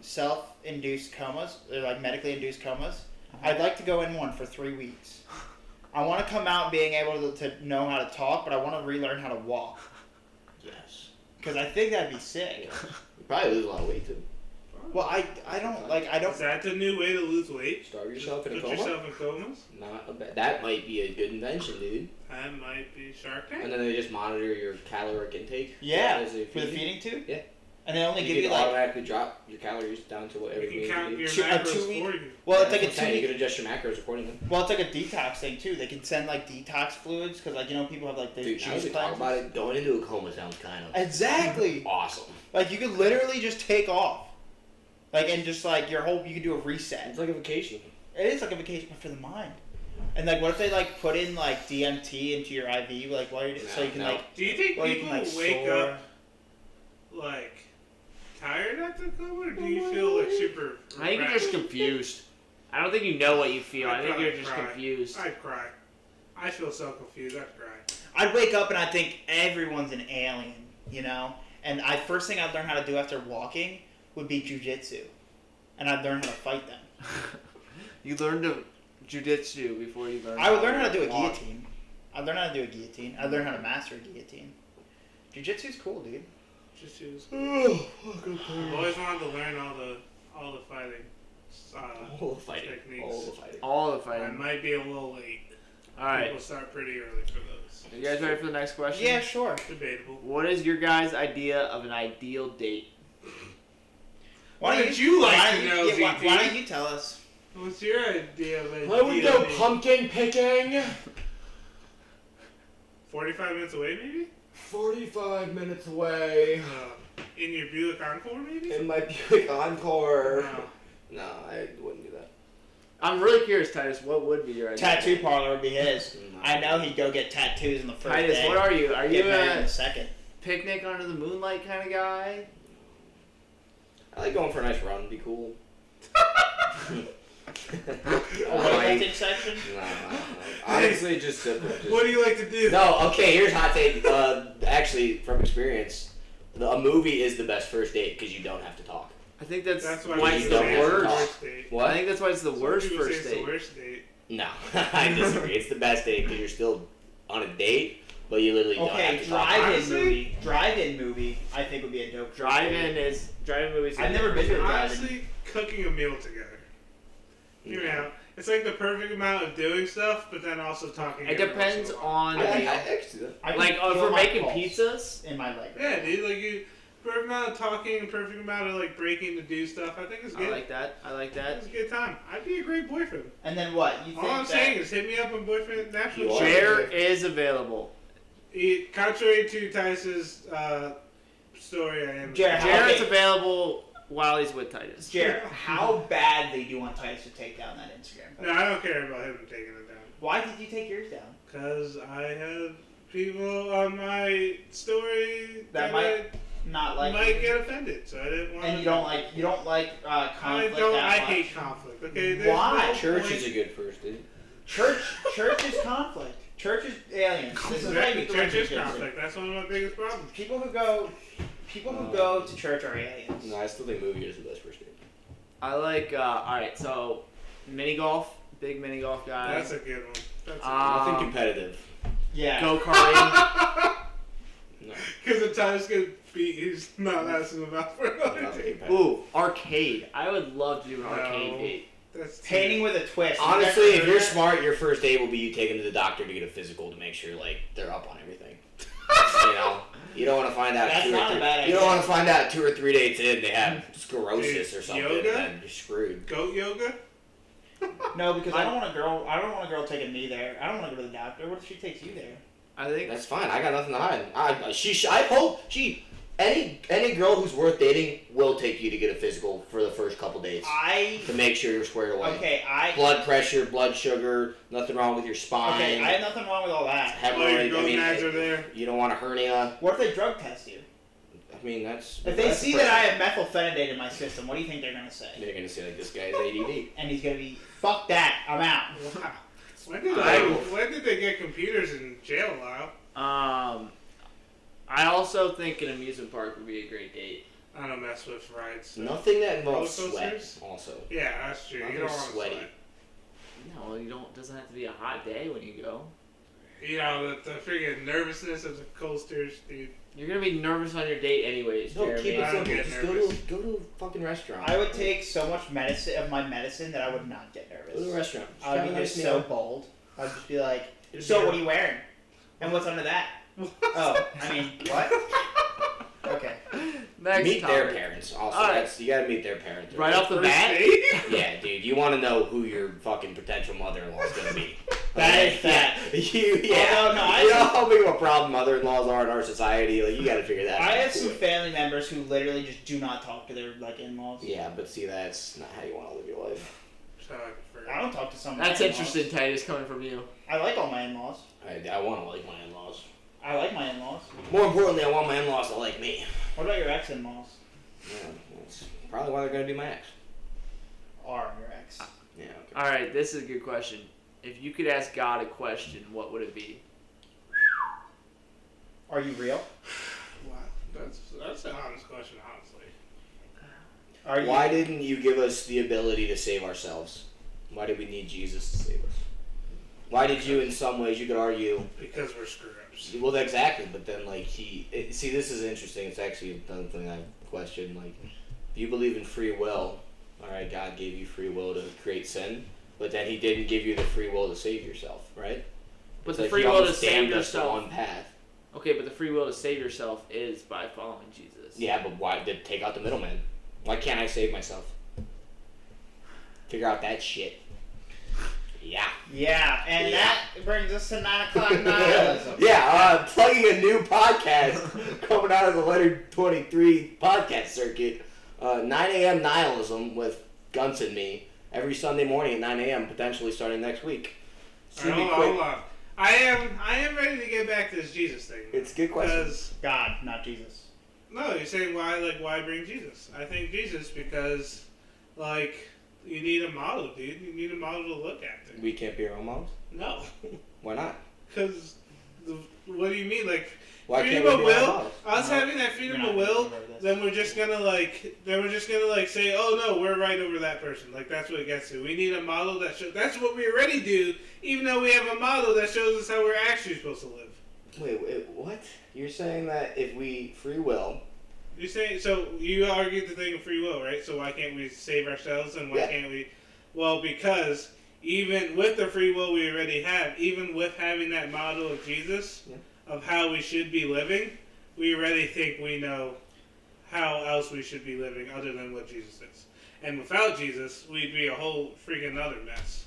[SPEAKER 4] self-induced comas, or like medically induced comas, I'd like to go in one for 3 weeks. I want to come out being able to know how to talk, but I want to relearn how to walk.
[SPEAKER 3] Yes.
[SPEAKER 4] Because I think that'd be sick.
[SPEAKER 3] You probably lose a lot of weight too.
[SPEAKER 4] Well, I don't.
[SPEAKER 2] Is that the new way to lose weight?
[SPEAKER 3] Starve yourself in a
[SPEAKER 2] Put
[SPEAKER 3] coma?
[SPEAKER 2] yourself in comas?
[SPEAKER 3] Not a bad. That might be a good invention, dude.
[SPEAKER 2] That might be Shark Tank.
[SPEAKER 3] And then they just monitor your caloric intake.
[SPEAKER 4] Yeah,
[SPEAKER 3] As they
[SPEAKER 4] with a
[SPEAKER 3] feed
[SPEAKER 4] feeding tube.
[SPEAKER 3] Yeah.
[SPEAKER 4] And they only
[SPEAKER 3] you
[SPEAKER 4] give
[SPEAKER 3] can
[SPEAKER 4] you like,
[SPEAKER 3] automatically drop your calories down to whatever
[SPEAKER 2] You
[SPEAKER 3] you
[SPEAKER 2] can count
[SPEAKER 3] need
[SPEAKER 2] your
[SPEAKER 3] to
[SPEAKER 4] Two- a
[SPEAKER 2] macros
[SPEAKER 4] 2 week-
[SPEAKER 2] for you.
[SPEAKER 4] well, it's
[SPEAKER 3] Yeah,
[SPEAKER 4] like a
[SPEAKER 3] that's what I'm saying.
[SPEAKER 4] 2
[SPEAKER 3] You
[SPEAKER 4] week.
[SPEAKER 3] can adjust your macros accordingly.
[SPEAKER 4] Well, it's like a detox thing too. They can send like detox fluids because like people have like the
[SPEAKER 3] Dude, now
[SPEAKER 4] cheese
[SPEAKER 3] that we talk about
[SPEAKER 4] cleanses.
[SPEAKER 3] it, going into a coma sounds kind of
[SPEAKER 4] Exactly.
[SPEAKER 3] awesome.
[SPEAKER 4] Like you could literally just take off, like and just like your whole you could do a reset.
[SPEAKER 3] It's like a vacation.
[SPEAKER 4] It is like a vacation, but for the mind. And like, what if they like put in like DMT into your IV, like while you're so you can
[SPEAKER 3] No.
[SPEAKER 4] like,
[SPEAKER 2] Do you think
[SPEAKER 4] well, you
[SPEAKER 2] people
[SPEAKER 4] can like
[SPEAKER 2] wake
[SPEAKER 4] soar.
[SPEAKER 2] up like tired after the coma, or do you feel like super?
[SPEAKER 1] I think you're just confused. I don't think you know what you feel. I think you're just confused.
[SPEAKER 2] I'd cry. I feel so confused. I'd cry.
[SPEAKER 4] I'd wake up and I think everyone's an alien, you know. And first thing I'd learn how to do after walking would be jujitsu, and I'd learn how to fight them.
[SPEAKER 1] You learned to jujitsu before you learned.
[SPEAKER 4] I would learn how to do a
[SPEAKER 1] walk.
[SPEAKER 4] guillotine. I'd learn how to do a guillotine. I'd learn how to master a guillotine. Jiu-jitsu's cool, dude.
[SPEAKER 2] Just use. I've always wanted to learn all the fighting.
[SPEAKER 3] All the fighting.
[SPEAKER 2] Techniques.
[SPEAKER 3] All the fighting.
[SPEAKER 1] All the
[SPEAKER 2] I
[SPEAKER 1] fighting.
[SPEAKER 2] might be a little late.
[SPEAKER 1] All right.
[SPEAKER 2] People start pretty early for those.
[SPEAKER 1] You guys ready for the next question?
[SPEAKER 4] Yeah, sure.
[SPEAKER 2] Debatable.
[SPEAKER 1] What is your guys' idea of an ideal date?
[SPEAKER 2] What would you like
[SPEAKER 4] why
[SPEAKER 2] to
[SPEAKER 4] don't
[SPEAKER 2] know,
[SPEAKER 4] you- yeah,
[SPEAKER 2] ZT?
[SPEAKER 4] why don't you tell us?
[SPEAKER 2] What's your idea of
[SPEAKER 3] I would go
[SPEAKER 2] date?
[SPEAKER 3] pumpkin picking.
[SPEAKER 2] 45 minutes away, maybe?
[SPEAKER 3] 45 minutes away.
[SPEAKER 2] In your Buick Encore, maybe?
[SPEAKER 3] In my Buick Encore.
[SPEAKER 2] No.
[SPEAKER 3] No, I wouldn't do that.
[SPEAKER 1] I'm really curious, Titus. What would be your idea?
[SPEAKER 4] Tattoo parlor would be his.
[SPEAKER 3] No.
[SPEAKER 4] I know he'd go get tattoos on the first
[SPEAKER 1] Titus,
[SPEAKER 4] day.
[SPEAKER 1] what are you? Are you
[SPEAKER 4] Get married in
[SPEAKER 1] a
[SPEAKER 4] the second.
[SPEAKER 1] picnic under the moonlight kind of guy?
[SPEAKER 3] I like going for a nice run. Be cool.
[SPEAKER 4] A weightlifting section?
[SPEAKER 3] No. Honestly, just simple.
[SPEAKER 2] What do you like to do?
[SPEAKER 3] No, okay, here's a hot take. Actually, from experience, a movie is the best first date because you don't have to talk.
[SPEAKER 1] I think that's
[SPEAKER 2] That's
[SPEAKER 1] why
[SPEAKER 2] why
[SPEAKER 1] it's
[SPEAKER 3] you
[SPEAKER 1] the
[SPEAKER 3] don't have to
[SPEAKER 1] worst.
[SPEAKER 3] talk.
[SPEAKER 2] worst date.
[SPEAKER 1] I think that's why it's the
[SPEAKER 2] Some
[SPEAKER 1] worst
[SPEAKER 2] people say
[SPEAKER 1] first
[SPEAKER 2] it's the
[SPEAKER 1] date.
[SPEAKER 2] worst date.
[SPEAKER 3] No, I disagree. It's the best date because you're still on a date, but you literally don't have
[SPEAKER 4] Okay,
[SPEAKER 3] to talk.
[SPEAKER 4] drive-in
[SPEAKER 2] Honestly?
[SPEAKER 4] movie. Drive-in movie, I think would be a dope.
[SPEAKER 1] Drive-in movies.
[SPEAKER 4] I've never been to a drive-in.
[SPEAKER 2] Honestly, cooking a meal together. You know, it's like the perfect amount of doing stuff, but then also talking.
[SPEAKER 1] It
[SPEAKER 2] every once
[SPEAKER 1] depends
[SPEAKER 2] in a while.
[SPEAKER 1] on the
[SPEAKER 3] I
[SPEAKER 1] meal.
[SPEAKER 3] actually do that.
[SPEAKER 4] I can
[SPEAKER 1] Like, if
[SPEAKER 4] feel
[SPEAKER 1] we're
[SPEAKER 4] my
[SPEAKER 1] making
[SPEAKER 4] pulse
[SPEAKER 1] pizzas,
[SPEAKER 4] in my leg.
[SPEAKER 2] Yeah, dude. Like you, perfect amount of talking and perfect amount of like breaking to do stuff. I think it's good.
[SPEAKER 1] I like that.
[SPEAKER 2] It's a good time. I'd be a great boyfriend.
[SPEAKER 4] And then what? You think
[SPEAKER 2] All I'm
[SPEAKER 4] that
[SPEAKER 2] saying is hit me up on boyfriend national.
[SPEAKER 3] You are.
[SPEAKER 1] Chair is available.
[SPEAKER 2] Contrary to Titus's story, I am.
[SPEAKER 4] Jared,
[SPEAKER 1] Jared's
[SPEAKER 4] okay.
[SPEAKER 1] available while he's with Titus.
[SPEAKER 4] Jared, how badly do you want Titus to take down that Instagram post?
[SPEAKER 2] No, I don't care about him taking it down.
[SPEAKER 4] Why did you take yours down?
[SPEAKER 2] Cause I had people on my story
[SPEAKER 4] That Not like.
[SPEAKER 2] might get offended, so I didn't want.
[SPEAKER 4] And you don't like
[SPEAKER 2] I
[SPEAKER 4] conflict
[SPEAKER 2] don't.
[SPEAKER 4] that
[SPEAKER 2] I
[SPEAKER 4] much?
[SPEAKER 2] hate conflict. Okay. There's
[SPEAKER 4] Why?
[SPEAKER 2] no
[SPEAKER 3] Church
[SPEAKER 2] point-
[SPEAKER 3] is a good first date.
[SPEAKER 4] Church is conflict. Church is aliens. This is why you
[SPEAKER 2] Church is conflict. That's one of my biggest problems.
[SPEAKER 4] People who go to church are aliens.
[SPEAKER 3] No, I still think movie is the best first date.
[SPEAKER 1] I like. Alright, so mini golf. Big mini golf guy.
[SPEAKER 2] That's a good one. That's
[SPEAKER 3] Nothing competitive.
[SPEAKER 4] Yeah.
[SPEAKER 1] Go karting.
[SPEAKER 3] No.
[SPEAKER 2] Because the times get beat, he's not asking about for another
[SPEAKER 3] Nothing
[SPEAKER 2] date.
[SPEAKER 3] competitive.
[SPEAKER 1] Ooh, arcade. I would love to do an arcade
[SPEAKER 2] No.
[SPEAKER 1] date.
[SPEAKER 2] That's
[SPEAKER 4] Painting with a twist.
[SPEAKER 3] Honestly,
[SPEAKER 4] You
[SPEAKER 3] if
[SPEAKER 4] guys
[SPEAKER 3] you're
[SPEAKER 4] heard that?
[SPEAKER 3] smart, your first date will be you taking to the doctor to get a physical to make sure like they're up on everything. You know, you don't want to find out.
[SPEAKER 4] That's
[SPEAKER 3] two or
[SPEAKER 4] not a
[SPEAKER 3] three,
[SPEAKER 4] bad
[SPEAKER 3] You don't
[SPEAKER 4] idea.
[SPEAKER 3] want to find out 2 or 3 dates in they have sclerosis
[SPEAKER 2] Dude,
[SPEAKER 3] or something,
[SPEAKER 2] yoga?
[SPEAKER 3] and then you're screwed.
[SPEAKER 2] Goat yoga?
[SPEAKER 4] No, because I don't want a girl taking me there. I don't want to go to the doctor. What if she takes you there?
[SPEAKER 1] I think
[SPEAKER 3] That's fine. I got nothing to hide. I hope any girl who's worth dating will take you to get a physical for the first couple days to make sure you're squared away.
[SPEAKER 4] Okay,
[SPEAKER 3] Blood pressure, blood sugar, nothing wrong with your spine.
[SPEAKER 4] Okay, I have nothing wrong with all that.
[SPEAKER 2] Oh, your
[SPEAKER 3] Hemorrhoid. I
[SPEAKER 2] gonads are
[SPEAKER 3] mean,
[SPEAKER 2] there.
[SPEAKER 3] you don't want a hernia.
[SPEAKER 4] What if they drug test you?
[SPEAKER 3] I mean, that's.
[SPEAKER 4] If they
[SPEAKER 3] that's
[SPEAKER 4] see that I have methylphenidate in my system, what do you think they're gonna say?
[SPEAKER 3] they're gonna say like this guy's ADD.
[SPEAKER 4] And he's gonna be, fuck that, I'm out.
[SPEAKER 2] Wow. When did they get computers in jail, Lyle?
[SPEAKER 1] I also think an amusement park would be a great date.
[SPEAKER 2] I don't mess with rides. So.
[SPEAKER 3] Nothing that involves
[SPEAKER 2] Roller
[SPEAKER 3] sweat.
[SPEAKER 2] coasters?
[SPEAKER 3] Also,
[SPEAKER 2] Yeah, that's true.
[SPEAKER 3] Nothing
[SPEAKER 2] You don't want to
[SPEAKER 3] sweaty.
[SPEAKER 2] sweat.
[SPEAKER 1] No, you don't. Doesn't have to be a hot day when you go.
[SPEAKER 2] You know, the freaking nervousness of the coasters, dude.
[SPEAKER 1] You're gonna be nervous on your date anyways,
[SPEAKER 3] no,
[SPEAKER 1] Jeremy.
[SPEAKER 3] keep it
[SPEAKER 2] I don't
[SPEAKER 3] simple.
[SPEAKER 2] get
[SPEAKER 3] Just
[SPEAKER 2] nervous.
[SPEAKER 3] go to a fucking restaurant.
[SPEAKER 4] I would take so much medicine of my medicine that I would not get
[SPEAKER 3] Go to a
[SPEAKER 4] nervous.
[SPEAKER 3] restaurant. Just
[SPEAKER 4] I would
[SPEAKER 3] have
[SPEAKER 4] be
[SPEAKER 3] a nice
[SPEAKER 4] just so
[SPEAKER 3] meal.
[SPEAKER 4] bold. I'd just be like,
[SPEAKER 2] Just
[SPEAKER 4] so
[SPEAKER 2] be-
[SPEAKER 4] what are you wearing? And what's under that? Oh, I mean, what? Okay.
[SPEAKER 1] Next
[SPEAKER 3] Meet their
[SPEAKER 1] topic.
[SPEAKER 3] parents. Also,
[SPEAKER 1] All right.
[SPEAKER 3] that's you gotta meet their parents.
[SPEAKER 1] Right off the
[SPEAKER 2] First
[SPEAKER 1] bat.
[SPEAKER 2] date?
[SPEAKER 3] Yeah, dude, you want to know who your fucking potential mother-in-law is gonna be.
[SPEAKER 4] That is that.
[SPEAKER 3] Yeah.
[SPEAKER 4] Although, no, I
[SPEAKER 3] you know
[SPEAKER 4] have
[SPEAKER 3] how big of a problem mother-in-laws are in our society. Like, you gotta figure that out.
[SPEAKER 4] I have some
[SPEAKER 3] quick.
[SPEAKER 4] family members who literally just do not talk to their like in-laws.
[SPEAKER 3] Yeah, but see, that's not how you want to live your life.
[SPEAKER 2] So I prefer.
[SPEAKER 4] I don't talk to some. of my
[SPEAKER 1] That's
[SPEAKER 4] in-laws.
[SPEAKER 1] interesting, Titus, coming from you.
[SPEAKER 4] I like all my in-laws.
[SPEAKER 3] I want to like my in-laws.
[SPEAKER 4] I like my in-laws.
[SPEAKER 3] More importantly, I want my in-laws to like me.
[SPEAKER 4] What about your ex-in-laws?
[SPEAKER 3] Yeah, that's probably why they're gonna be my ex.
[SPEAKER 4] Are your ex?
[SPEAKER 3] Yeah. Okay.
[SPEAKER 1] All right, this is a good question. If you could ask God a question, what would it be?
[SPEAKER 4] Are you real?
[SPEAKER 2] Wow, that's an honest question, honestly.
[SPEAKER 4] Are you?
[SPEAKER 3] Why didn't you give us the ability to save ourselves? Why did we need Jesus to save us? Why did you, in some ways, you could argue?
[SPEAKER 2] Because we're screw ups.
[SPEAKER 3] Well, exactly. But then, like, see, this is interesting. It's actually another thing I question. Like, if you believe in free will, all right, God gave you free will to create sin, but then He didn't give you the free will to save yourself, right?
[SPEAKER 1] But
[SPEAKER 3] It's
[SPEAKER 1] the
[SPEAKER 3] like
[SPEAKER 1] free
[SPEAKER 3] He
[SPEAKER 1] will to
[SPEAKER 3] almost
[SPEAKER 1] save
[SPEAKER 3] damned us to
[SPEAKER 1] yourself.
[SPEAKER 3] one path.
[SPEAKER 1] Okay, but the free will to save yourself is by following Jesus.
[SPEAKER 3] Yeah, but why did take out the middleman? Why can't I save myself? Figure out that shit. Yeah.
[SPEAKER 4] Yeah, and
[SPEAKER 3] Yeah.
[SPEAKER 4] that brings us to 9 o'clock nihilism.
[SPEAKER 3] Yeah, plugging a new podcast coming out of the Leonard 23 podcast circuit. 9 a.m. Nihilism with Guntz and me every Sunday morning at 9 a.m. potentially starting next week. It's gonna be quick.
[SPEAKER 2] Hold on. I am ready to get back to this Jesus thing.
[SPEAKER 3] It's a good question.
[SPEAKER 2] Because
[SPEAKER 4] God, not Jesus.
[SPEAKER 2] no, you're saying why bring Jesus? I think Jesus because like you need a model, dude. You need a model to look at.
[SPEAKER 3] We can't be our own moms?
[SPEAKER 2] No,
[SPEAKER 3] Why not?
[SPEAKER 2] because what do you mean? Like
[SPEAKER 3] Why
[SPEAKER 2] freedom
[SPEAKER 3] can't
[SPEAKER 2] of
[SPEAKER 3] we be our
[SPEAKER 2] will,
[SPEAKER 3] models?
[SPEAKER 2] us
[SPEAKER 4] No,
[SPEAKER 2] having that freedom
[SPEAKER 4] you're
[SPEAKER 2] of
[SPEAKER 4] not
[SPEAKER 2] will,
[SPEAKER 4] gonna remember this.
[SPEAKER 2] then we're just gonna like say, oh no, we're right over that person. Like that's what it gets to. We need a model that shows. That's what we already do, even though we have a model that shows us how we're actually supposed to live.
[SPEAKER 3] Wait, what? You're saying that if we free will,
[SPEAKER 2] You say so. You argued the thing of free will, right? So why can't we save ourselves, and why
[SPEAKER 3] Yeah.
[SPEAKER 2] can't we? Well, because even with the free will we already have, even with having that model of Jesus,
[SPEAKER 3] Yeah.
[SPEAKER 2] of how we should be living, we already think we know how else we should be living other than what Jesus is. And without Jesus, we'd be a whole freaking other mess.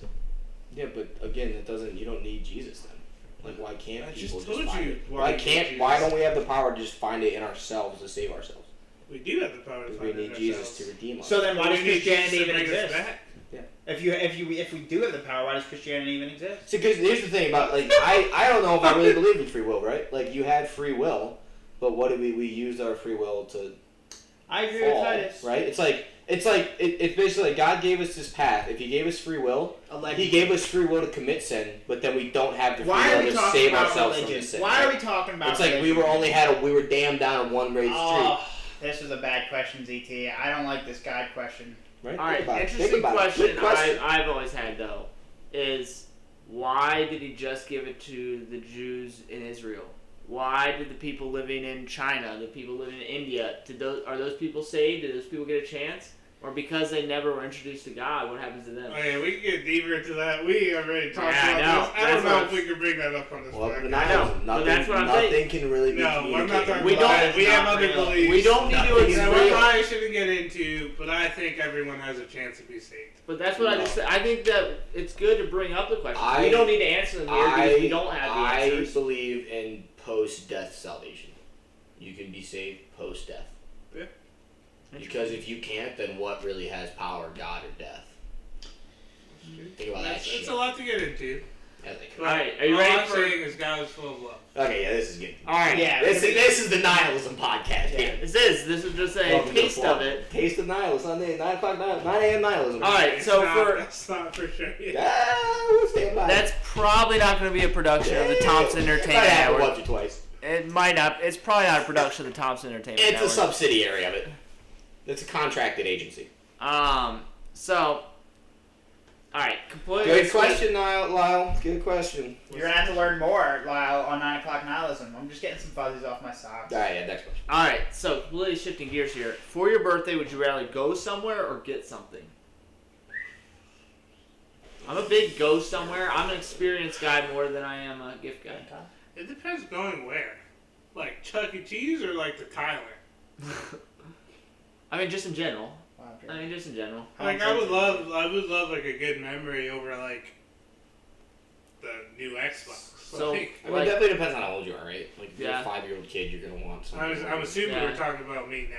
[SPEAKER 3] yeah, but again, that doesn't. You don't need Jesus then. Like, why can't
[SPEAKER 2] I
[SPEAKER 3] people
[SPEAKER 2] just told
[SPEAKER 3] find
[SPEAKER 2] you
[SPEAKER 3] it?
[SPEAKER 2] why
[SPEAKER 3] Why
[SPEAKER 2] you
[SPEAKER 3] can't?
[SPEAKER 2] need
[SPEAKER 3] Why
[SPEAKER 2] Jesus.
[SPEAKER 3] don't we have the power to just find it in ourselves to save ourselves?
[SPEAKER 2] We do have the power to
[SPEAKER 3] Because
[SPEAKER 2] find
[SPEAKER 3] we
[SPEAKER 2] it
[SPEAKER 3] need Jesus
[SPEAKER 2] ourselves.
[SPEAKER 3] to redeem us.
[SPEAKER 4] So then, why
[SPEAKER 2] But
[SPEAKER 4] does
[SPEAKER 2] we need Jesus
[SPEAKER 4] Christianity
[SPEAKER 2] to
[SPEAKER 4] even
[SPEAKER 2] bring us
[SPEAKER 4] exist?
[SPEAKER 2] back.
[SPEAKER 4] If we do have the power, why does Christianity even exist?
[SPEAKER 3] See, because here's the thing about, like, I don't know if I really believe in free will, right? Like, you had free will, but what did we used our free will to
[SPEAKER 4] I agree
[SPEAKER 3] fall,
[SPEAKER 4] with Titus.
[SPEAKER 3] right? It's basically like God gave us this path. If He gave us free will,
[SPEAKER 4] Allegedly.
[SPEAKER 3] He gave us free will to commit sin, but then we don't have the free
[SPEAKER 4] Why are
[SPEAKER 3] will
[SPEAKER 4] we
[SPEAKER 3] to
[SPEAKER 4] talking
[SPEAKER 3] save
[SPEAKER 4] about
[SPEAKER 3] ourselves from
[SPEAKER 4] religion?
[SPEAKER 3] the sin.
[SPEAKER 4] Why are
[SPEAKER 3] right?
[SPEAKER 4] we talking about
[SPEAKER 3] It's like we
[SPEAKER 4] religion?
[SPEAKER 3] were damned down one great street,
[SPEAKER 4] Oh, this was a bad question, ZT. I don't like this God question.
[SPEAKER 3] right?
[SPEAKER 1] All right,
[SPEAKER 3] Think about it. Think
[SPEAKER 1] interesting
[SPEAKER 3] about it.
[SPEAKER 1] question,
[SPEAKER 3] Good question.
[SPEAKER 1] I've always had though is why did he just give it to the Jews in Israel? Why did the people living in China, the people living in India, are those people saved? Did those people get a chance? Or because they never were introduced to God, what happens to them?
[SPEAKER 2] Oh yeah, we can get deeper into that. We already talked
[SPEAKER 1] Yeah, I
[SPEAKER 2] about
[SPEAKER 1] know.
[SPEAKER 2] this. I
[SPEAKER 1] That's
[SPEAKER 2] don't know
[SPEAKER 1] what
[SPEAKER 2] if we can bring that up on this
[SPEAKER 3] Well,
[SPEAKER 2] podcast.
[SPEAKER 3] the
[SPEAKER 1] I know,
[SPEAKER 3] nihilism.
[SPEAKER 1] but
[SPEAKER 3] Nothing,
[SPEAKER 1] that's what I'm
[SPEAKER 3] nothing
[SPEAKER 1] saying.
[SPEAKER 3] can really be
[SPEAKER 2] No, we're not
[SPEAKER 3] communicated.
[SPEAKER 2] talking
[SPEAKER 1] We
[SPEAKER 2] about
[SPEAKER 1] don't-
[SPEAKER 2] that. We have
[SPEAKER 4] not
[SPEAKER 2] other
[SPEAKER 4] real.
[SPEAKER 2] beliefs.
[SPEAKER 1] We don't need to
[SPEAKER 2] that we
[SPEAKER 1] explain.
[SPEAKER 2] probably shouldn't get into, but I think everyone has a chance to be saved.
[SPEAKER 1] But that's what I just said. I think that it's good to bring up the questions.
[SPEAKER 3] I-
[SPEAKER 1] we don't need to answer them here because we don't have the
[SPEAKER 3] I
[SPEAKER 1] answers.
[SPEAKER 3] believe in post-death salvation. You can be saved post-death.
[SPEAKER 2] Yeah.
[SPEAKER 3] Because if you can't, then what really has power, God or death? Think about that shit.
[SPEAKER 2] It's a lot to get into.
[SPEAKER 3] As they
[SPEAKER 2] But
[SPEAKER 3] come.
[SPEAKER 1] Alright, are you
[SPEAKER 2] all
[SPEAKER 1] ready
[SPEAKER 2] I'm
[SPEAKER 1] for-
[SPEAKER 2] saying is God is full of love.
[SPEAKER 3] Okay, yeah, this is good.
[SPEAKER 1] Alright,
[SPEAKER 4] Yeah.
[SPEAKER 3] This is the nihilism podcast.
[SPEAKER 4] Yeah.
[SPEAKER 3] here.
[SPEAKER 1] this is just a
[SPEAKER 3] Welcome to the
[SPEAKER 1] taste
[SPEAKER 3] floor.
[SPEAKER 1] of it.
[SPEAKER 3] Taste of nihilism. Sunday, 9 o'clock, 9 a.m. nihilism.
[SPEAKER 1] Alright, so
[SPEAKER 2] That's not for sure.
[SPEAKER 3] We'll stand by.
[SPEAKER 1] That's probably not going to be a production of the Thompson
[SPEAKER 3] It might
[SPEAKER 1] Entertainment
[SPEAKER 3] happen
[SPEAKER 1] Network.
[SPEAKER 3] once or twice.
[SPEAKER 1] It might not. It's probably not a production of the Thompson Entertainment
[SPEAKER 3] It's
[SPEAKER 1] Network.
[SPEAKER 3] a subsidiary of it. It's a contracted agency.
[SPEAKER 1] So, alright, completely.
[SPEAKER 3] Good question, Lyle. Good question.
[SPEAKER 4] You're gonna have to learn more, Lyle, on 9 o'clock nihilism. I'm just getting some fuzzies off my socks.
[SPEAKER 3] Alright, yeah, next question.
[SPEAKER 1] Alright, so completely shifting gears here. For your birthday, would you rather go somewhere or get something? I'm a big go somewhere. I'm an experienced guy more than I am a gift guy.
[SPEAKER 2] It depends going where. Like Chuck E. Cheese or like the Tyler?
[SPEAKER 1] I mean, just in general.
[SPEAKER 4] Wow,
[SPEAKER 1] I mean, just in general.
[SPEAKER 2] Like I would love like a good memory over like the new Xbox.
[SPEAKER 1] So-
[SPEAKER 2] Like,
[SPEAKER 3] I mean,
[SPEAKER 1] Like-
[SPEAKER 3] it definitely depends on how old you are, right? Like, if you're
[SPEAKER 1] Yeah.
[SPEAKER 3] a 5-year-old kid, you're going to want something.
[SPEAKER 2] I'm assuming
[SPEAKER 1] Yeah.
[SPEAKER 2] we're talking about me now.